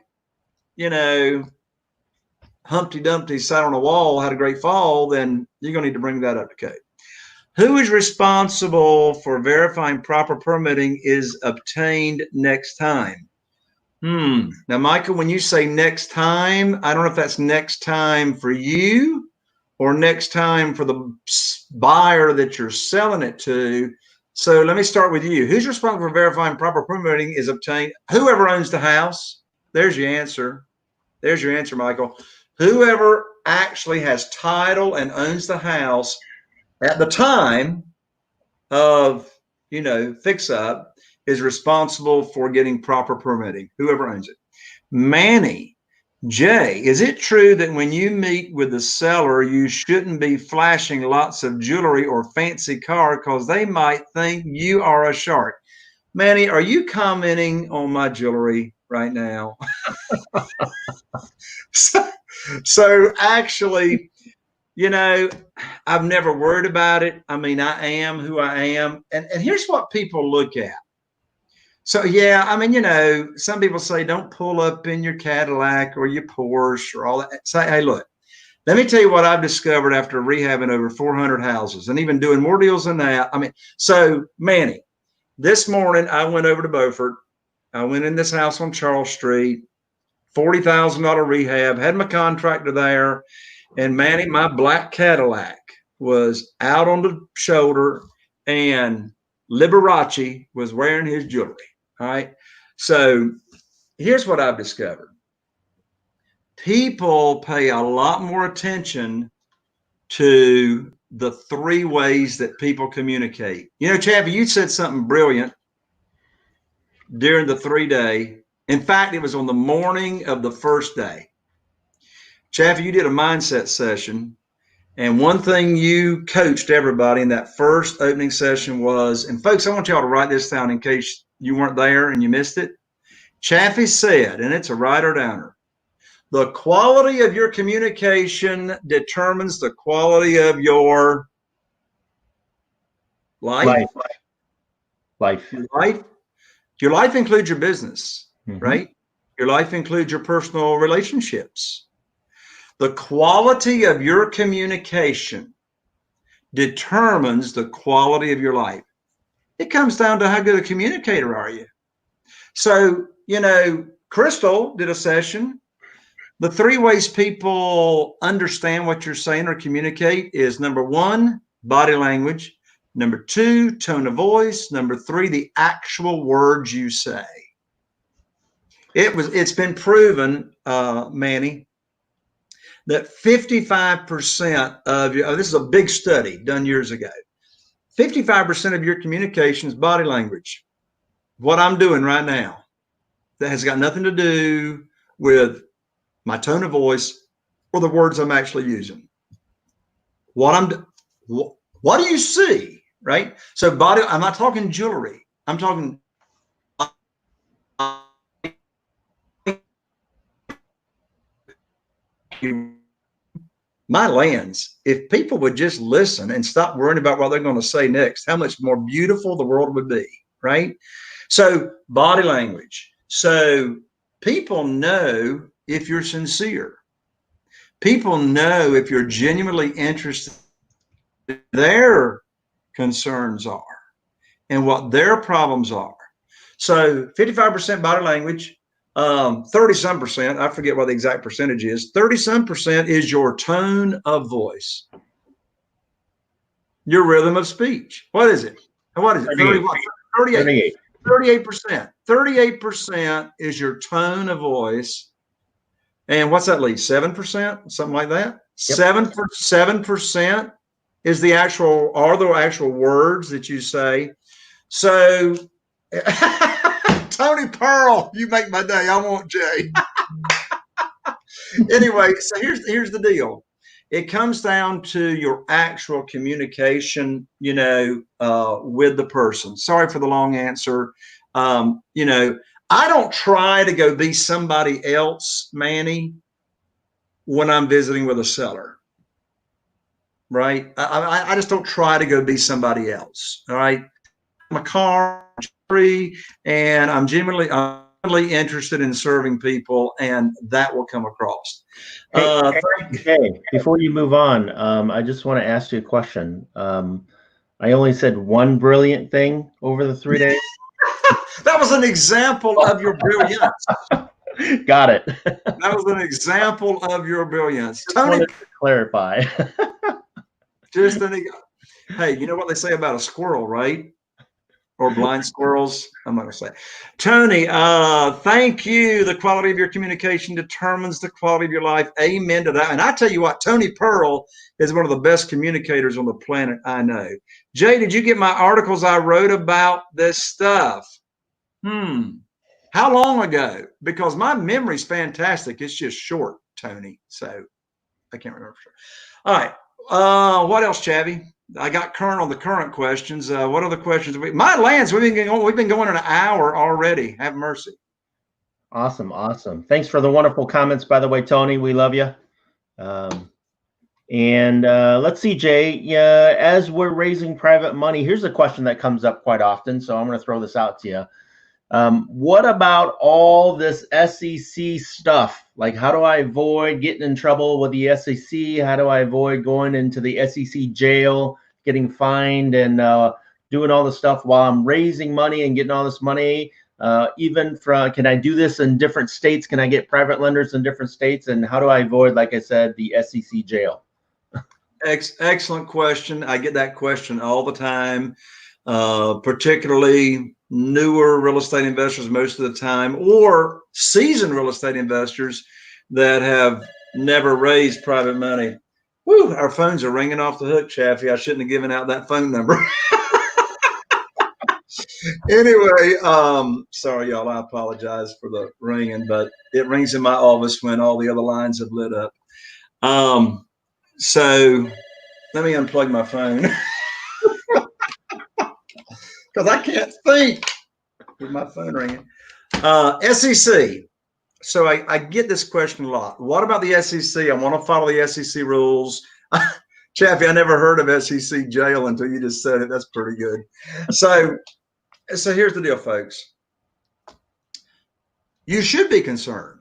Humpty Dumpty sat on a wall, had a great fall, then you're going to need to bring that up to code. Who is responsible for verifying proper permitting is obtained next time? Now, Michael, when you say next time, I don't know if that's next time for you or next time for the buyer that you're selling it to. So let me start with you. Who's responsible for verifying proper permitting is obtained? Whoever owns the house. There's your answer. There's your answer, Michael. Whoever actually has title and owns the house at the time of, fix up is responsible for getting proper permitting, whoever owns it. Manny, Jay, is it true that when you meet with the seller, you shouldn't be flashing lots of jewelry or fancy car because they might think you are a shark? Manny, are you commenting on my jewelry right now? So actually, I've never worried about it. I am who I am. And here's what people look at. So, yeah, some people say don't pull up in your Cadillac or your Porsche or all that. Say, hey, look, let me tell you what I've discovered after rehabbing over 400 houses and even doing more deals than that. So Manny, this morning I went over to Beaufort. I went in this house on Charles Street, $40,000 rehab, had my contractor there. And Manny, my black Cadillac was out on the shoulder and Liberace was wearing his jewelry. All right. So here's what I've discovered. People pay a lot more attention to the three ways that people communicate. Chaffee, you said something brilliant during the 3-day. In fact, it was on the morning of the first day. Chaffee, you did a mindset session. And one thing you coached everybody in that first opening session was, and folks, I want y'all to write this down in case you weren't there and you missed it. Chaffee said, and it's a writer downer, The quality of your communication determines the quality of your life. Life. Your life includes your business, Mm-hmm. right? Your life includes your personal relationships. The quality of your communication determines the quality of your life. It comes down to how good a communicator are you. So, Crystal did a session. The 3 ways people understand what you're saying or communicate is number 1, body language. Number 2, tone of voice. Number 3, the actual words you say. It's been proven, Manny, that 55% of your, this is a big study done years ago. 55% of your communication is body language. What I'm doing right now, that has got nothing to do with my tone of voice or the words I'm actually using. What do you see, right? So body, I'm not talking jewelry. I'm talking my lens. If people would just listen and stop worrying about what they're going to say next, how much more beautiful the world would be, right? So body language. So people know if you're sincere. People know if you're genuinely interested in their concerns are and what their problems are. So 55% body language, 30-some percent, I forget what the exact percentage is, 30-some percent is your tone of voice, your rhythm of speech. What is it? 38. 38%. 38% is your tone of voice. And what's that leave? 7%, something like that. Yep. 7% is the actual words that you say. So Tony Pearl, you make my day. I want Jay. Anyway, so here's the deal. It comes down to your actual communication, with the person. Sorry for the long answer. I don't try to go be somebody else, Manny, when I'm visiting with a seller. Right? I just don't try to go be somebody else. All right. My car free, and I'm genuinely interested in serving people, and that will come across. Hey, before you move on, I just want to ask you a question. I only said one brilliant thing over the 3 days. That was an example of your brilliance. Got it. That was an example of your brilliance. Just Tony, wanted to clarify. Hey, you know what they say about a squirrel, right? Or blind squirrels. I'm not going to say. Tony, thank you. The quality of your communication determines the quality of your life. Amen to that. And I tell you what, Tony Pearl is one of the best communicators on the planet I know. Jay, did you get my articles I wrote about this stuff? How long ago? Because my memory's fantastic. It's just short, Tony. So I can't remember. All right. What else, Chaffee? I got current on the current questions. What other questions? My Lance, we've been going an hour already. Have mercy. Awesome. Thanks for the wonderful comments, by the way, Tony. We love you. And let's see, Jay. Yeah, as we're raising private money, here's a question that comes up quite often. So I'm going to throw this out to you. What about all this SEC stuff? Like, how do I avoid getting in trouble with the SEC? How do I avoid going into the SEC jail, getting fined, and doing all the stuff while I'm raising money and getting all this money? Can I do this in different states? Can I get private lenders in different states? And how do I avoid, like I said, the SEC jail? Excellent question. I get that question all the time, particularly newer real estate investors most of the time, or seasoned real estate investors that have never raised private money. Woo, our phones are ringing off the hook, Chaffee. I shouldn't have given out that phone number. Anyway, sorry, y'all. I apologize for the ringing, but it rings in my office when all the other lines have lit up. So let me unplug my phone because I can't think with my phone ringing. SEC. So I get this question a lot. What about the SEC? I want to follow the SEC rules. Chaffee, I never heard of SEC jail until you just said it. That's pretty good. So here's the deal, folks. You should be concerned.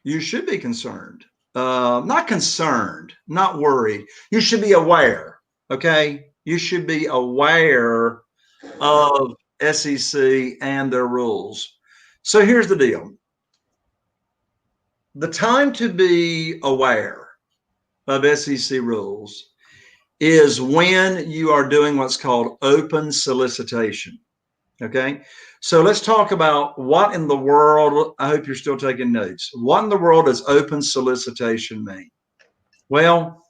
You should be concerned. Not concerned, not worried. You should be aware. Okay. You should be aware of SEC and their rules. So here's the deal. The time to be aware of SEC rules is when you are doing what's called open solicitation. Okay. So let's talk about what in the world, I hope you're still taking notes. What in the world does open solicitation mean? Well,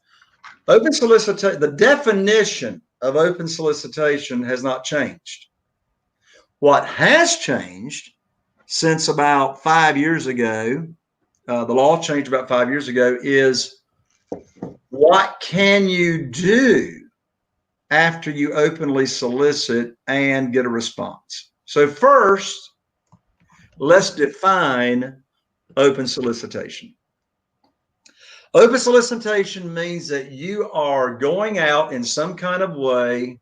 open solicitation, the definition of open solicitation has not changed. What has changed since about 5 years ago, the law changed about 5 years ago, is what can you do after you openly solicit and get a response? So first, let's define open solicitation. Open solicitation means that you are going out in some kind of way,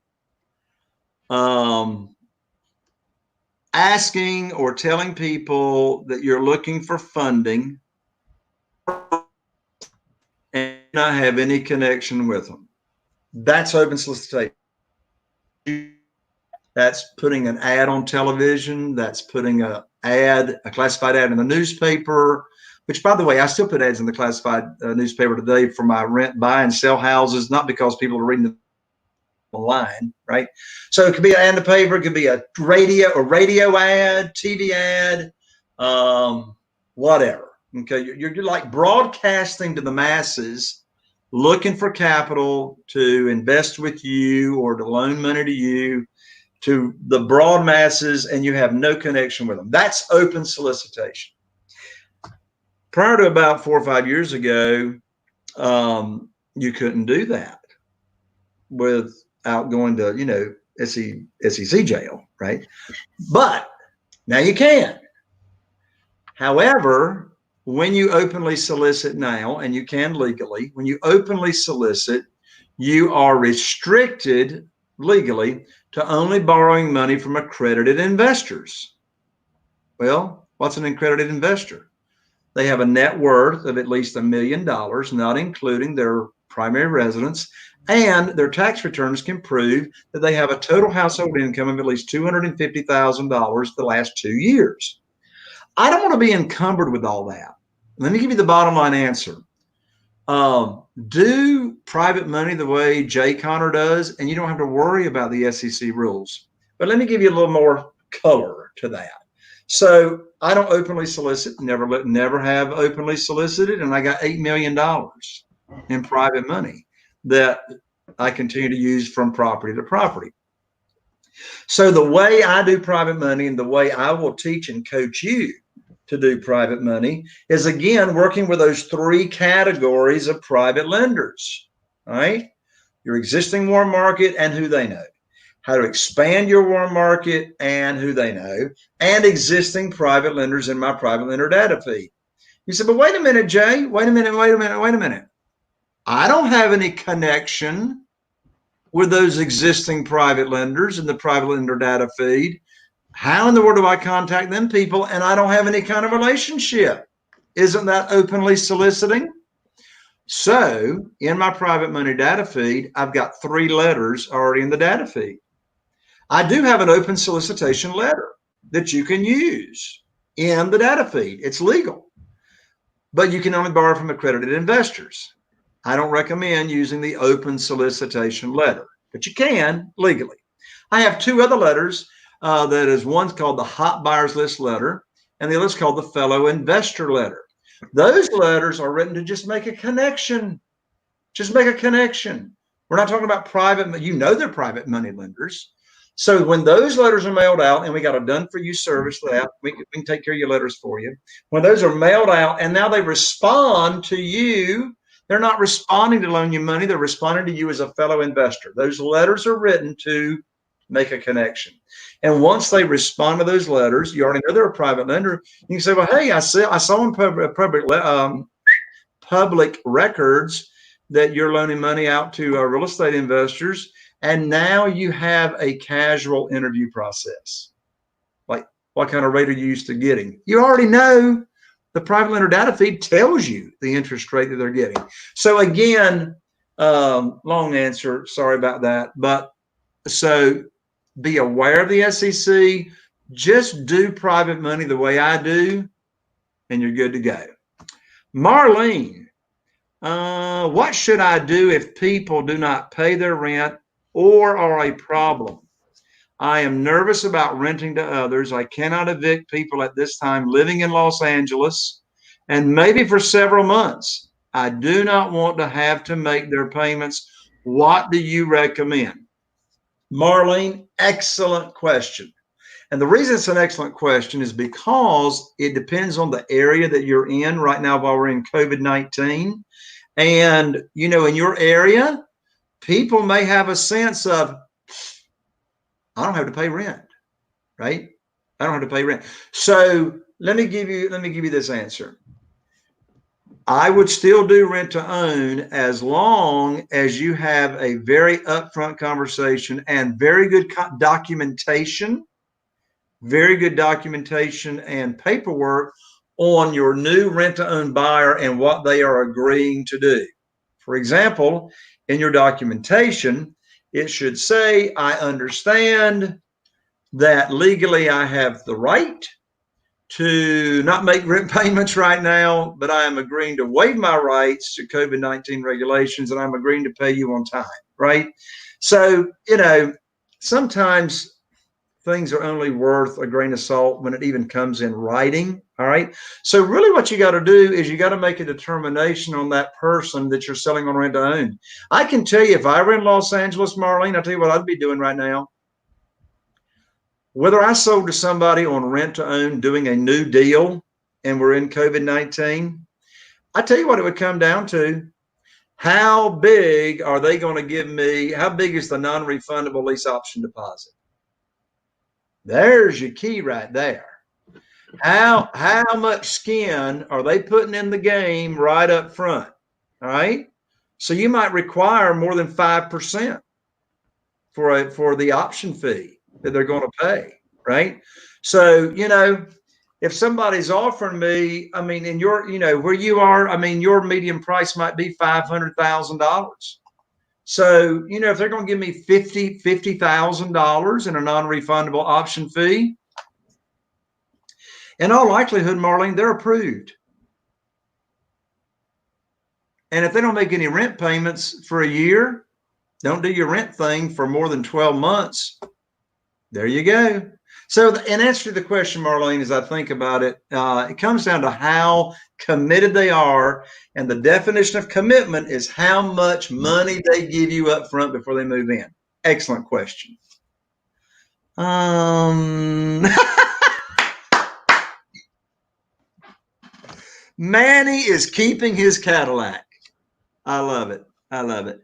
asking or telling people that you're looking for funding and not have any connection with them. That's open solicitation. That's putting an ad on television. That's putting a classified ad in the newspaper, which, by the way, I still put ads in the classified newspaper today for my rent, buy, and sell houses, not because people are reading them online, right? So it could be an ad in the paper. It could be a radio ad, TV ad, whatever. Okay, you're like broadcasting to the masses, looking for capital to invest with you or to loan money to you, to the broad masses, and you have no connection with them. That's open solicitation. Prior to about 4 or 5 years ago, you couldn't do that without going to, SEC jail, right? But now you can. However, when you openly solicit now, and you can legally, when you openly solicit, you are restricted legally to only borrowing money from accredited investors. Well, what's an accredited investor? They have a net worth of at least $1 million, not including their primary residence, and their tax returns can prove that they have a total household income of at least $250,000 the last 2 years. I don't want to be encumbered with all that. Let me give you the bottom line answer. Do private money the way Jay Conner does, and you don't have to worry about the SEC rules. But let me give you a little more color to that. So I don't openly solicit, never have openly solicited, and I got $8 million in private money that I continue to use from property to property. So the way I do private money and the way I will teach and coach you to do private money is, again, working with those 3 categories of private lenders, all right? Your existing warm market and who they know, how to expand your warm market and who they know, and existing private lenders in my private lender data feed. You said, but wait a minute, Jay, wait a minute. I don't have any connection with those existing private lenders in the private lender data feed. How in the world do I contact them people and I don't have any kind of relationship? Isn't that openly soliciting? So in my private money data feed, I've got 3 letters already in the data feed. I do have an open solicitation letter that you can use in the data feed. It's legal, but you can only borrow from accredited investors. I don't recommend using the open solicitation letter, but you can legally. I have 2 other letters. That is, one's called the Hot Buyers List letter, and the other is called the Fellow Investor letter. Those letters are written to just make a connection. Just make a connection. We're not talking about private, they're private money lenders. So when those letters are mailed out, and we got a done for you service that we can take care of your letters for you. When those are mailed out and now they respond to you, they're not responding to loan you money. They're responding to you as a fellow investor. Those letters are written to make a connection. And once they respond to those letters, you already know they're a private lender. You can say, well, hey, I saw in public records that you're loaning money out to real estate investors. And now you have a casual interview process. Like, what kind of rate are you used to getting? You already know. The private lender data feed tells you the interest rate that they're getting. So again, long answer, sorry about that. But so be aware of the SEC, just do private money the way I do, and you're good to go. Marlene, what should I do if people do not pay their rent or are a problem? I am nervous about renting to others. I cannot evict people at this time living in Los Angeles and maybe for several months. I do not want to have to make their payments. What do you recommend? Marlene, excellent question. And the reason it's an excellent question is because it depends on the area that you're in right now while we're in COVID-19. And, you know, in your area, people may have a sense of, I don't have to pay rent, right? I don't have to pay rent. So let me give you this answer. I would still do rent to own as long as you have a very upfront conversation and very good documentation and paperwork on your new rent to own buyer and what they are agreeing to do. For example, in your documentation, it should say, I understand that legally I have the right to not make rent payments right now, but I am agreeing to waive my rights to COVID-19 regulations, and I'm agreeing to pay you on time, right? So, you know, sometimes things are only worth a grain of salt when it even comes in writing, all right? So really what you got to do is you got to make a determination on that person that you're selling on rent to own. I can tell you, if I were in Los Angeles, Marlene, I'll tell you what I'd be doing right now. Whether I sold to somebody on rent to own doing a new deal and we're in COVID-19, I tell you what it would come down to. How big are they going to give me? How big is the non-refundable lease option deposit? There's your key right there. How much skin are they putting in the game right up front? All right. So you might require more than 5% for the option fee that they're going to pay, right? So, you know, if somebody's offering me, I mean, in your, you know, where you are, I mean, your median price might be $500,000. So, you know, if they're going to give me $50,000 in a non-refundable option fee, in all likelihood, Marlene, they're approved. And if they don't make any rent payments for a year, don't do your rent thing for more than 12 months, there you go. So in answer to the question, Marlene, as I think about it, it comes down to how committed they are. And the definition of commitment is how much money they give you up front before they move in. Excellent question. Manny is keeping his Cadillac. I love it. I love it.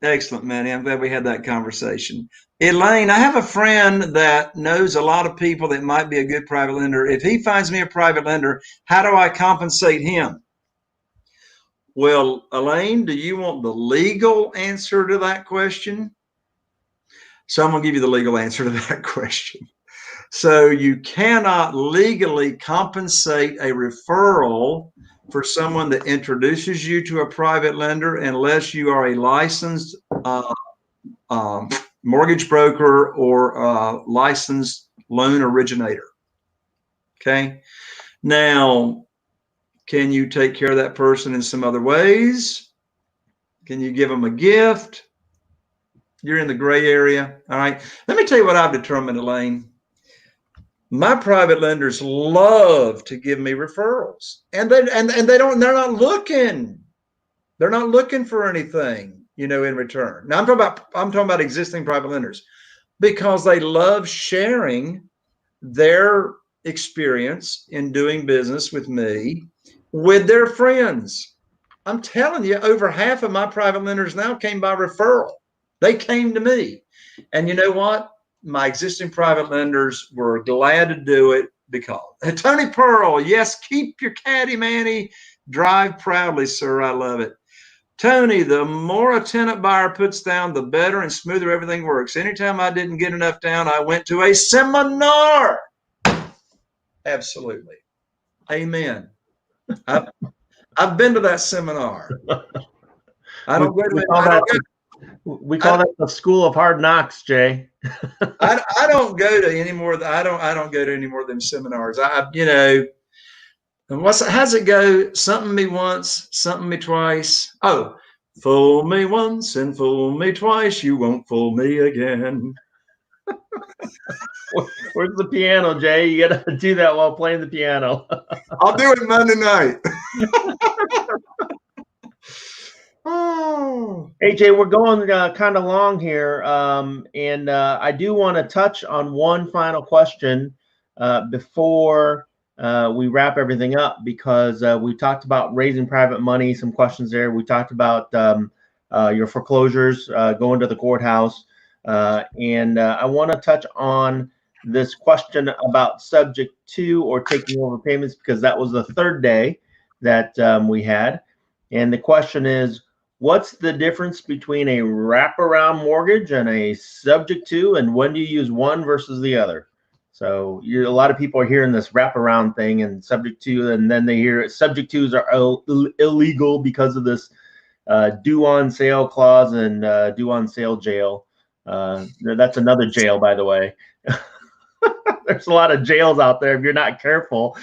Excellent, Manny. I'm glad we had that conversation. Elaine, I have a friend that knows a lot of people that might be a good private lender. If he finds me a private lender, how do I compensate him? Well, Elaine, do you want the legal answer to that question? So I'm going to give you the legal answer to that question. So you cannot legally compensate a referral for someone that introduces you to a private lender unless you are a licensed mortgage broker or licensed loan originator. Okay. Now, can you take care of that person in some other ways? Can you give them a gift? You're in the gray area. All right. Let me tell you what I've determined, Elaine. My private lenders love to give me referrals, and they're not looking for anything, you know, in return. Now I'm talking about existing private lenders, because they love sharing their experience in doing business with me with their friends. I'm telling you, over half of my private lenders now came by referral. They came to me. And you know what? My existing private lenders were glad to do it because Tony Pearl, yes, keep your caddy Manny. Drive proudly, sir. I love it. Tony, the more a tenant buyer puts down, the better and smoother everything works. Anytime I didn't get enough down, I went to a seminar. Absolutely. Amen. I've been to that seminar. I don't go to it. We call that the School of Hard Knocks, Jay. I don't go to any more. I don't go to any more of them seminars. And how's it go? Something me once, something me twice. Oh, fool me once and fool me twice. You won't fool me again. Where's the piano, Jay? You got to do that while playing the piano. I'll do it Monday night. Oh. Hey, Jay, we're going kind of long here. And I do want to touch on one final question before we wrap everything up, because we talked about raising private money, some questions there. We talked about your foreclosures going to the courthouse. And I want to touch on this question about subject to or taking over payments, because that was the third day that we had. And the question is, what's the difference between a wraparound mortgage and a subject to, and when do you use one versus the other? So a lot of people are hearing this wraparound thing and subject to, and then they hear subject to's are illegal because of this due on sale clause and due on sale jail. That's another jail, by the way. There's a lot of jails out there if you're not careful.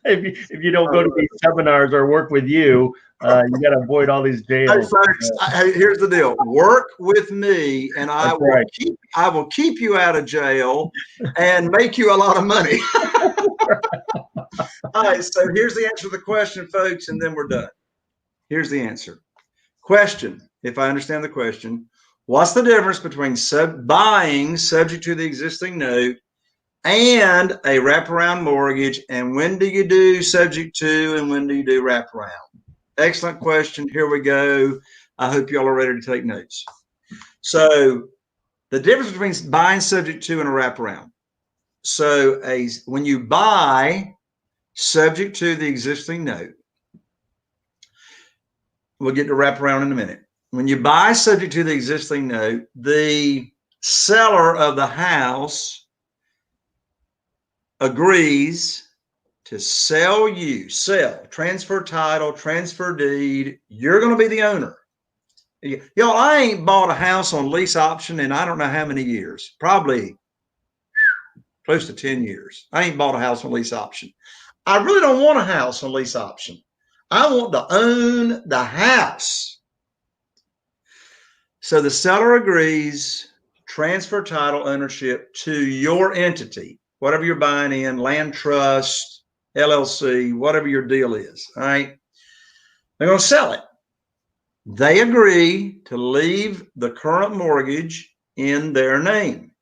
if you don't go to these seminars or work with you, you got to avoid all these jails. Hey, folks, here's the deal: work with me, and I will keep you out of jail and make you a lot of money. All right. So here's the answer to the question, folks, and then we're done. Here's the answer. Question: if I understand the question, what's the difference between buying subject to the existing note and a wraparound mortgage, and when do you do subject to and when do you do wraparound? Excellent question. Here we go. I hope y'all are ready to take notes. So the difference between buying subject to and a wraparound. So when you buy subject to the existing note, we'll get to wraparound in a minute. When you buy subject to the existing note, the seller of the house agrees to sell, transfer title, transfer deed. You're going to be the owner. Y'all, I ain't bought a house on lease option in I don't know how many years, probably close to 10 years. I ain't bought a house on lease option. I really don't want a house on lease option. I want to own the house. So the seller agrees, transfer title ownership to your entity, whatever you're buying in, land trust, LLC, whatever your deal is. All right. They're going to sell it. They agree to leave the current mortgage in their name.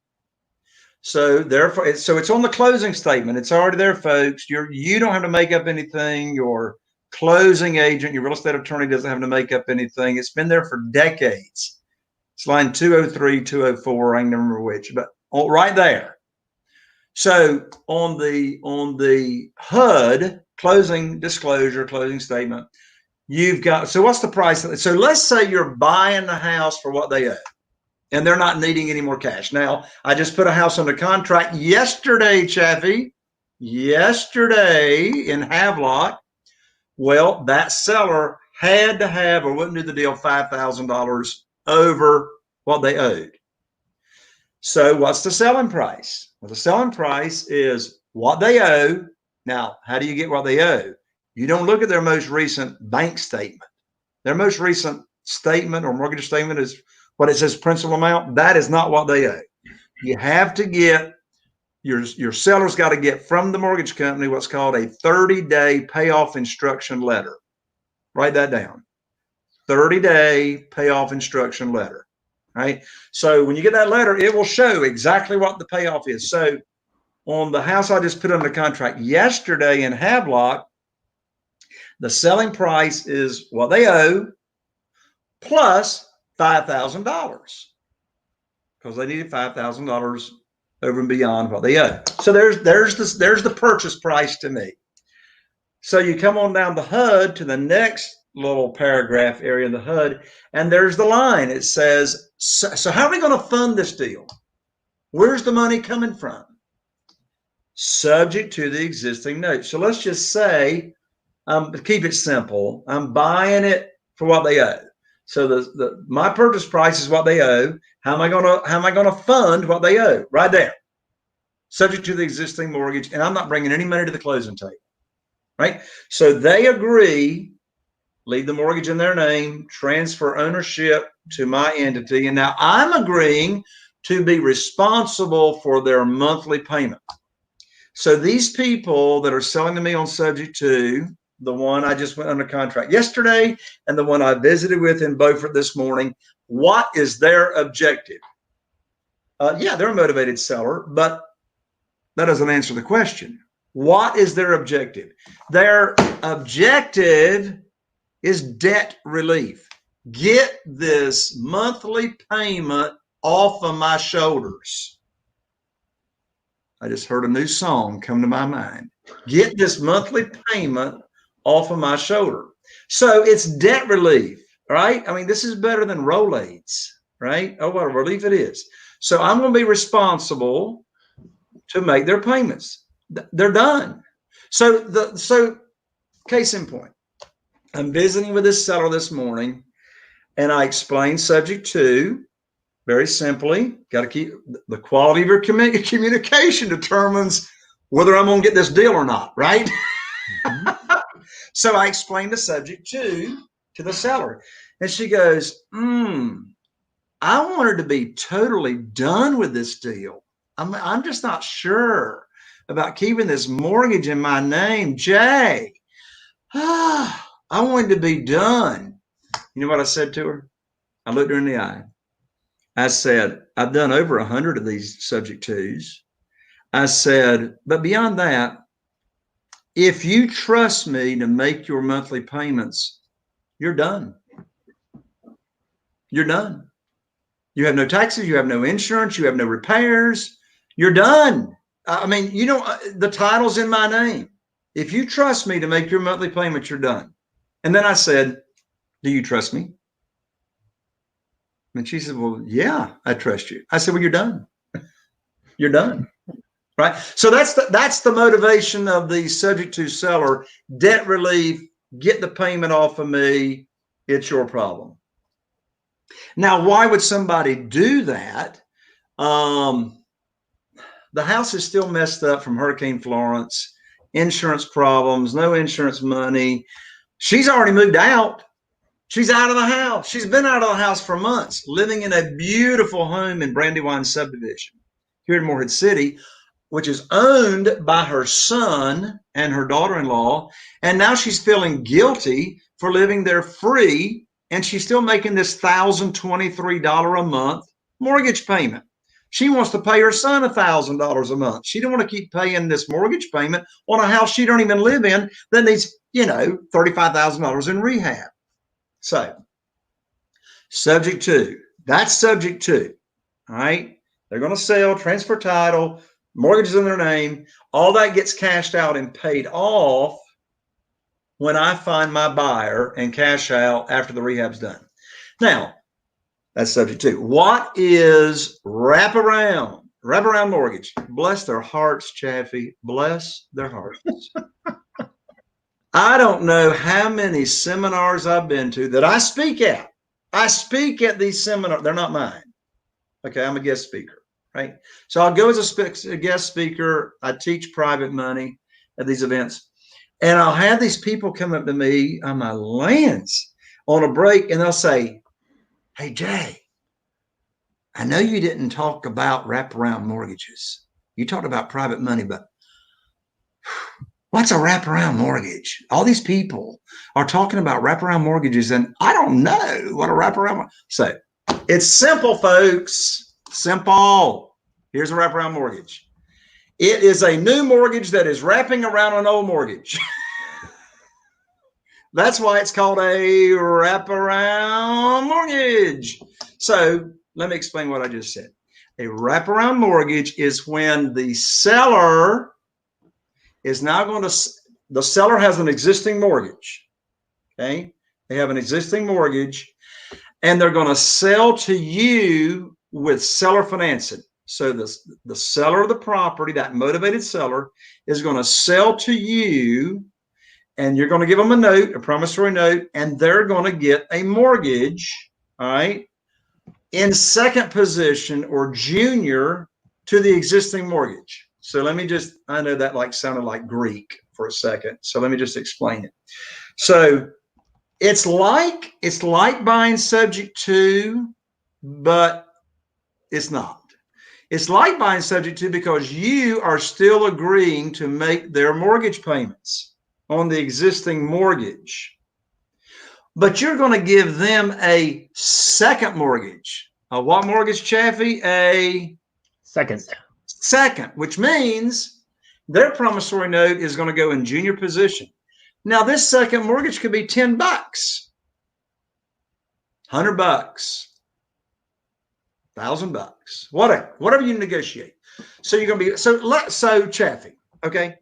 So therefore, it's on the closing statement. It's already there, folks. You don't have to make up anything. Your closing agent, your real estate attorney doesn't have to make up anything. It's been there for decades. It's line 203, 204. I can't remember which, but right there. So on the HUD, closing disclosure, closing statement, you've got, so what's the price? So let's say you're buying the house for what they owe, and they're not needing any more cash. Now, I just put a house under contract yesterday, Chaffee, yesterday in Havelock. Well, that seller had to have, or wouldn't do the deal, $5,000 over what they owed. So what's the selling price? Well, the selling price is what they owe. Now, how do you get what they owe? You don't look at their most recent bank statement. Their most recent statement or mortgage statement is what it says principal amount. That is not what they owe. You have to get, your seller's got to get from the mortgage company what's called a 30-day payoff instruction letter. Write that down. 30-day payoff instruction letter. Right. So when you get that letter, it will show exactly what the payoff is. So on the house I just put under contract yesterday in Havelock, the selling price is what they owe plus $5,000. because they needed $5,000 over and beyond what they owe. So there's the purchase price to me. So you come on down the HUD to the next little paragraph area in the HUD, and there's the line. It says, so how are we going to fund this deal? Where's the money coming from? Subject to the existing note. So let's just say, keep it simple. I'm buying it for what they owe. So my purchase price is what they owe. How am I gonna fund what they owe? Right there. Subject to the existing mortgage, and I'm not bringing any money to the closing table. Right? So they agree, leave the mortgage in their name, transfer ownership to my entity, and now I'm agreeing to be responsible for their monthly payment. So these people that are selling to me on subject to, the one I just went under contract yesterday and the one I visited with in Beaufort this morning, what is their objective? Yeah, they're a motivated seller, but that doesn't answer the question. What is their objective? Their objective is debt relief. Get this monthly payment off of my shoulders. I just heard a new song come to my mind. Get this monthly payment off of my shoulder. So it's debt relief, right? I mean, this is better than Rolaids, right? Oh, what a relief it is. So I'm going to be responsible to make their payments. They're done. So case in point, I'm visiting with this seller this morning, and I explained subject to, very simply, got to keep the quality of your communication determines whether I'm going to get this deal or not, right? Mm-hmm. So I explained the subject to the seller, and she goes, I want her to be totally done with this deal. I'm just not sure about keeping this mortgage in my name. Jay, I want it to be done. You know what I said to her? I looked her in the eye. I said, I've done over 100 of these subject twos. I said, but beyond that, if you trust me to make your monthly payments, you're done. You're done. You have no taxes. You have no insurance. You have no repairs. You're done. I mean, you know, the title's in my name. If you trust me to make your monthly payments, you're done. And then I said, do you trust me? And she said, well, yeah, I trust you. I said, well, you're done. You're done. Right. So that's the motivation of the subject to seller. Debt relief, get the payment off of me. It's your problem. Now, why would somebody do that? The house is still messed up from Hurricane Florence, insurance problems, no insurance money. She's already moved out. She's out of the house. She's been out of the house for months, living in a beautiful home in Brandywine subdivision here in Morehead City, which is owned by her son and her daughter-in-law. And now she's feeling guilty for living there free. And she's still making this $1,023 a month mortgage payment. She wants to pay her son $1,000 a month. She don't want to keep paying this mortgage payment on a house she don't even live in that needs, $35,000 in rehab. So subject to, that's subject to, all right? They're going to sell, transfer title, mortgages in their name. All that gets cashed out and paid off when I find my buyer and cash out after the rehab's done. Now, that's subject to. What is wraparound? Wraparound mortgage. Bless their hearts, Chaffee. Bless their hearts. I don't know how many seminars I've been to that I speak at. I speak at these seminars. They're not mine. Okay, I'm a guest speaker, right? So I'll go as a guest speaker. I teach private money at these events. And I'll have these people come up to me on my lands on a break, and they'll say, hey, Jay, I know you didn't talk about wraparound mortgages. You talked about private money, but what's a wraparound mortgage? All these people are talking about wraparound mortgages, and I don't know what a wraparound. So it's simple, folks. Simple. Here's a wraparound mortgage. It is a new mortgage that is wrapping around an old mortgage. That's why it's called a wraparound mortgage. So let me explain what I just said. A wraparound mortgage is when the seller is now going to, the seller has an existing mortgage. Okay. They have an existing mortgage and they're going to sell to you with seller financing. So the seller of the property, that motivated seller, is going to sell to you, and you're going to give them a note, a promissory note, and they're going to get a mortgage, all right, in second position or junior to the existing mortgage. So let me just, I know that like sounded like Greek for a second. So let me just explain it. So it's like buying subject to, but it's not. It's like buying subject to because you are still agreeing to make their mortgage payments on the existing mortgage. But you're going to give them a second mortgage. A what mortgage, Chaffee? A second. Second, which means their promissory note is going to go in junior position. Now, this second mortgage could be $10, $100, $1,000, whatever you negotiate. So you're going to be, so Chaffee, okay?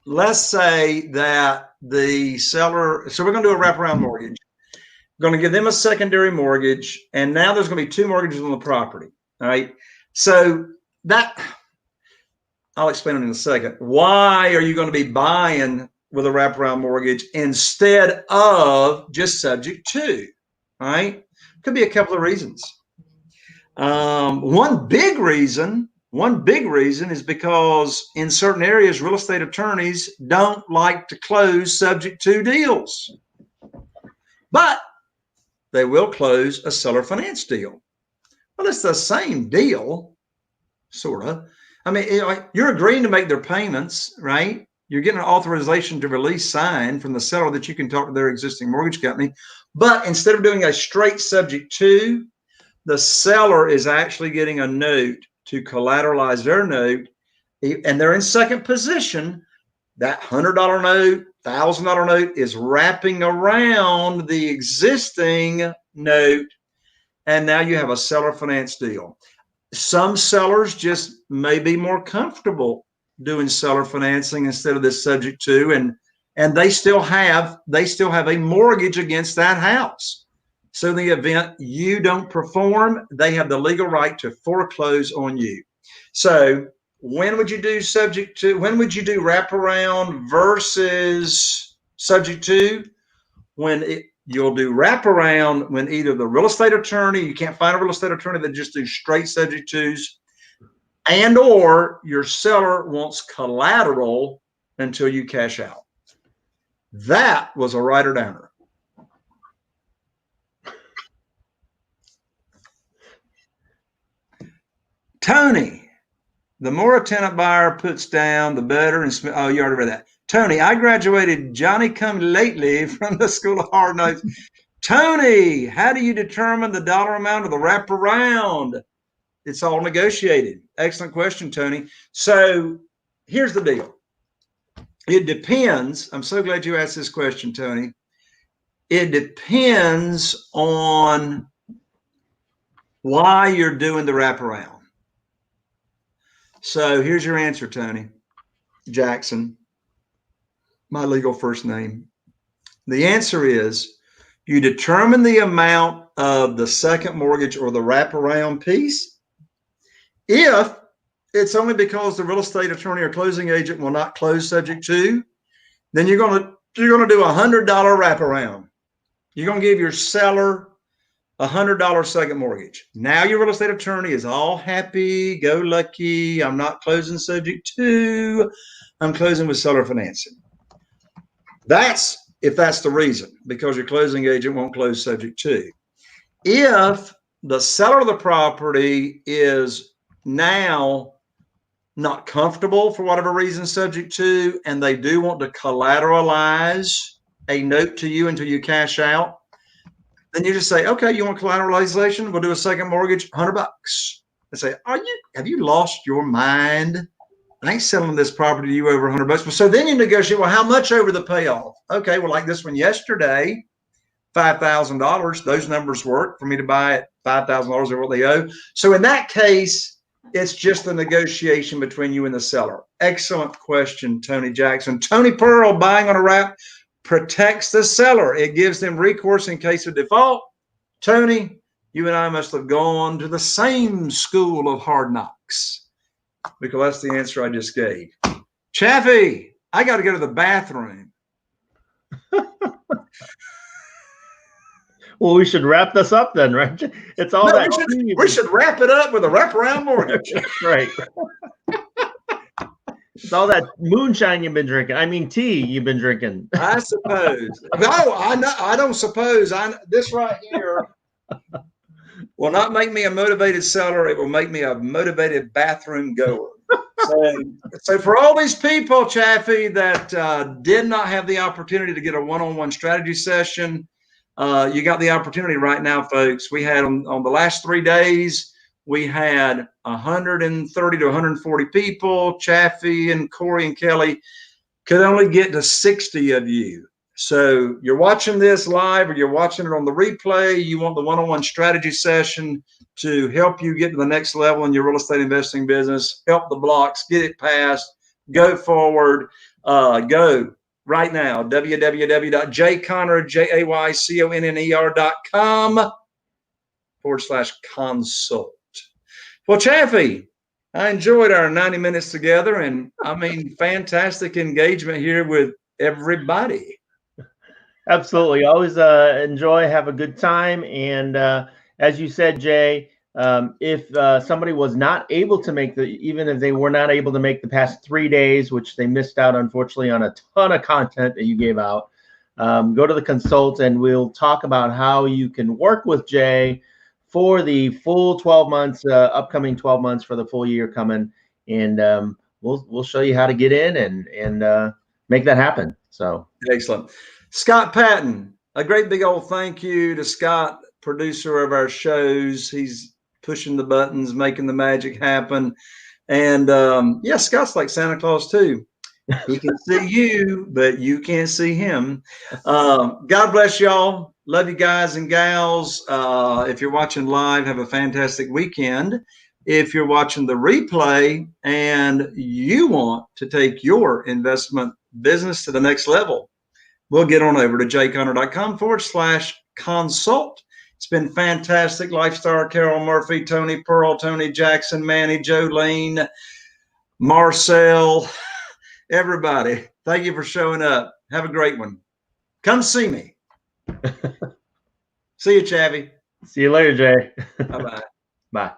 Let's say that the seller, so we're going to do a wraparound mortgage. We're going to give them a secondary mortgage, and now there's going to be two mortgages on the property, all right? So that, I'll explain it in a second. Why are you going to be buying with a wraparound mortgage instead of just subject to, all right? Could be a couple of reasons. One big reason is because in certain areas, real estate attorneys don't like to close subject to deals, but they will close a seller finance deal. Well, it's the same deal, sort of. I mean, you're agreeing to make their payments, right? You're getting an authorization to release signed from the seller that you can talk to their existing mortgage company. But instead of doing a straight subject to, the seller is actually getting a note to collateralize their note, and they're in second position. That $100 note, $1,000 note is wrapping around the existing note, and now you have a seller finance deal. Some sellers just may be more comfortable doing seller financing instead of this subject to, and they still have a mortgage against that house. So in the event you don't perform, they have the legal right to foreclose on you. So when would you do subject to? When would you do wraparound versus subject to? You'll do wraparound when either the real estate attorney, you can't find a real estate attorney that just do straight subject tos, and or your seller wants collateral until you cash out. That was a writer downer. Tony, the more a tenant buyer puts down, the better. And oh, you already read that. Tony, I graduated Johnny come lately from the School of Hard Knocks. Tony, how do you determine the dollar amount of the wraparound? It's all negotiated. Excellent question, Tony. So here's the deal. It depends. I'm so glad you asked this question, Tony. It depends on why you're doing the wraparound. So here's your answer, Tony Jackson, my legal first name. The answer is you determine the amount of the second mortgage or the wraparound piece if it's only because the real estate attorney or closing agent will not close subject to, then you're going to do $100 wraparound. You're going to give your seller $100 second mortgage. Now your real estate attorney is all happy, go lucky. I'm not closing subject to, I'm closing with seller financing. That's if that's the reason, because your closing agent won't close subject to. If the seller of the property is now not comfortable for whatever reason subject to, and they do want to collateralize a note to you until you cash out, then you just say, okay, you want collateralization? We'll do a second mortgage, $100. They say, have you lost your mind? I ain't selling this property to you over $100. So then you negotiate, well, how much over the payoff? Okay, well, like this one yesterday, $5,000. Those numbers work for me to buy at $5,000 over what they owe. So in that case, it's just a negotiation between you and the seller. Excellent question, Tony Jackson. Tony Pearl, buying on a wrap protects the seller. It gives them recourse in case of default. Tony, you and I must have gone to the same school of hard knocks, because that's the answer I just gave. Chaffee, I got to go to the bathroom. Well, we should wrap this up then, right? It's all that. We should wrap it up with a wraparound mortgage. Right. It's all that moonshine you've been drinking. I mean, tea you've been drinking. I suppose. No, I don't suppose. This right here will not make me a motivated seller. It will make me a motivated bathroom goer. So for all these people, Chaffee, that did not have the opportunity to get a one-on-one strategy session, you got the opportunity right now, folks. We had on the last 3 days, we had 130 to 140 people. Chaffee and Corey and Kelly could only get to 60 of you. So you're watching this live or you're watching it on the replay. You want the one-on-one strategy session to help you get to the next level in your real estate investing business, help the blocks, get it passed, go forward, go right now, www.jconner.com/consult. Well, Chaffee, I enjoyed our 90 minutes together, and I mean, fantastic engagement here with everybody. Absolutely. Always enjoy, have a good time. And as you said, Jay, if somebody was not able to make even if they were not able to make the past 3 days, which they missed out, unfortunately, on a ton of content that you gave out, go to the consult and we'll talk about how you can work with Jay for the full 12 months, upcoming 12 months for the full year coming. And we'll show you how to get in and make that happen. So excellent. Scott Patton, a great big old thank you to Scott, producer of our shows. He's pushing the buttons, making the magic happen. And yeah, Scott's like Santa Claus too. He can see you, but you can't see him. God bless y'all. Love you guys and gals. If you're watching live, have a fantastic weekend. If you're watching the replay and you want to take your investment business to the next level, we'll get on over to jconner.com/consult. It's been fantastic. Lifestar, Carol Murphy, Tony Pearl, Tony Jackson, Manny, Jolene, Marcel, everybody. Thank you for showing up. Have a great one. Come see me. See you, Chaffee. See you later, Jay. Bye-bye. Bye.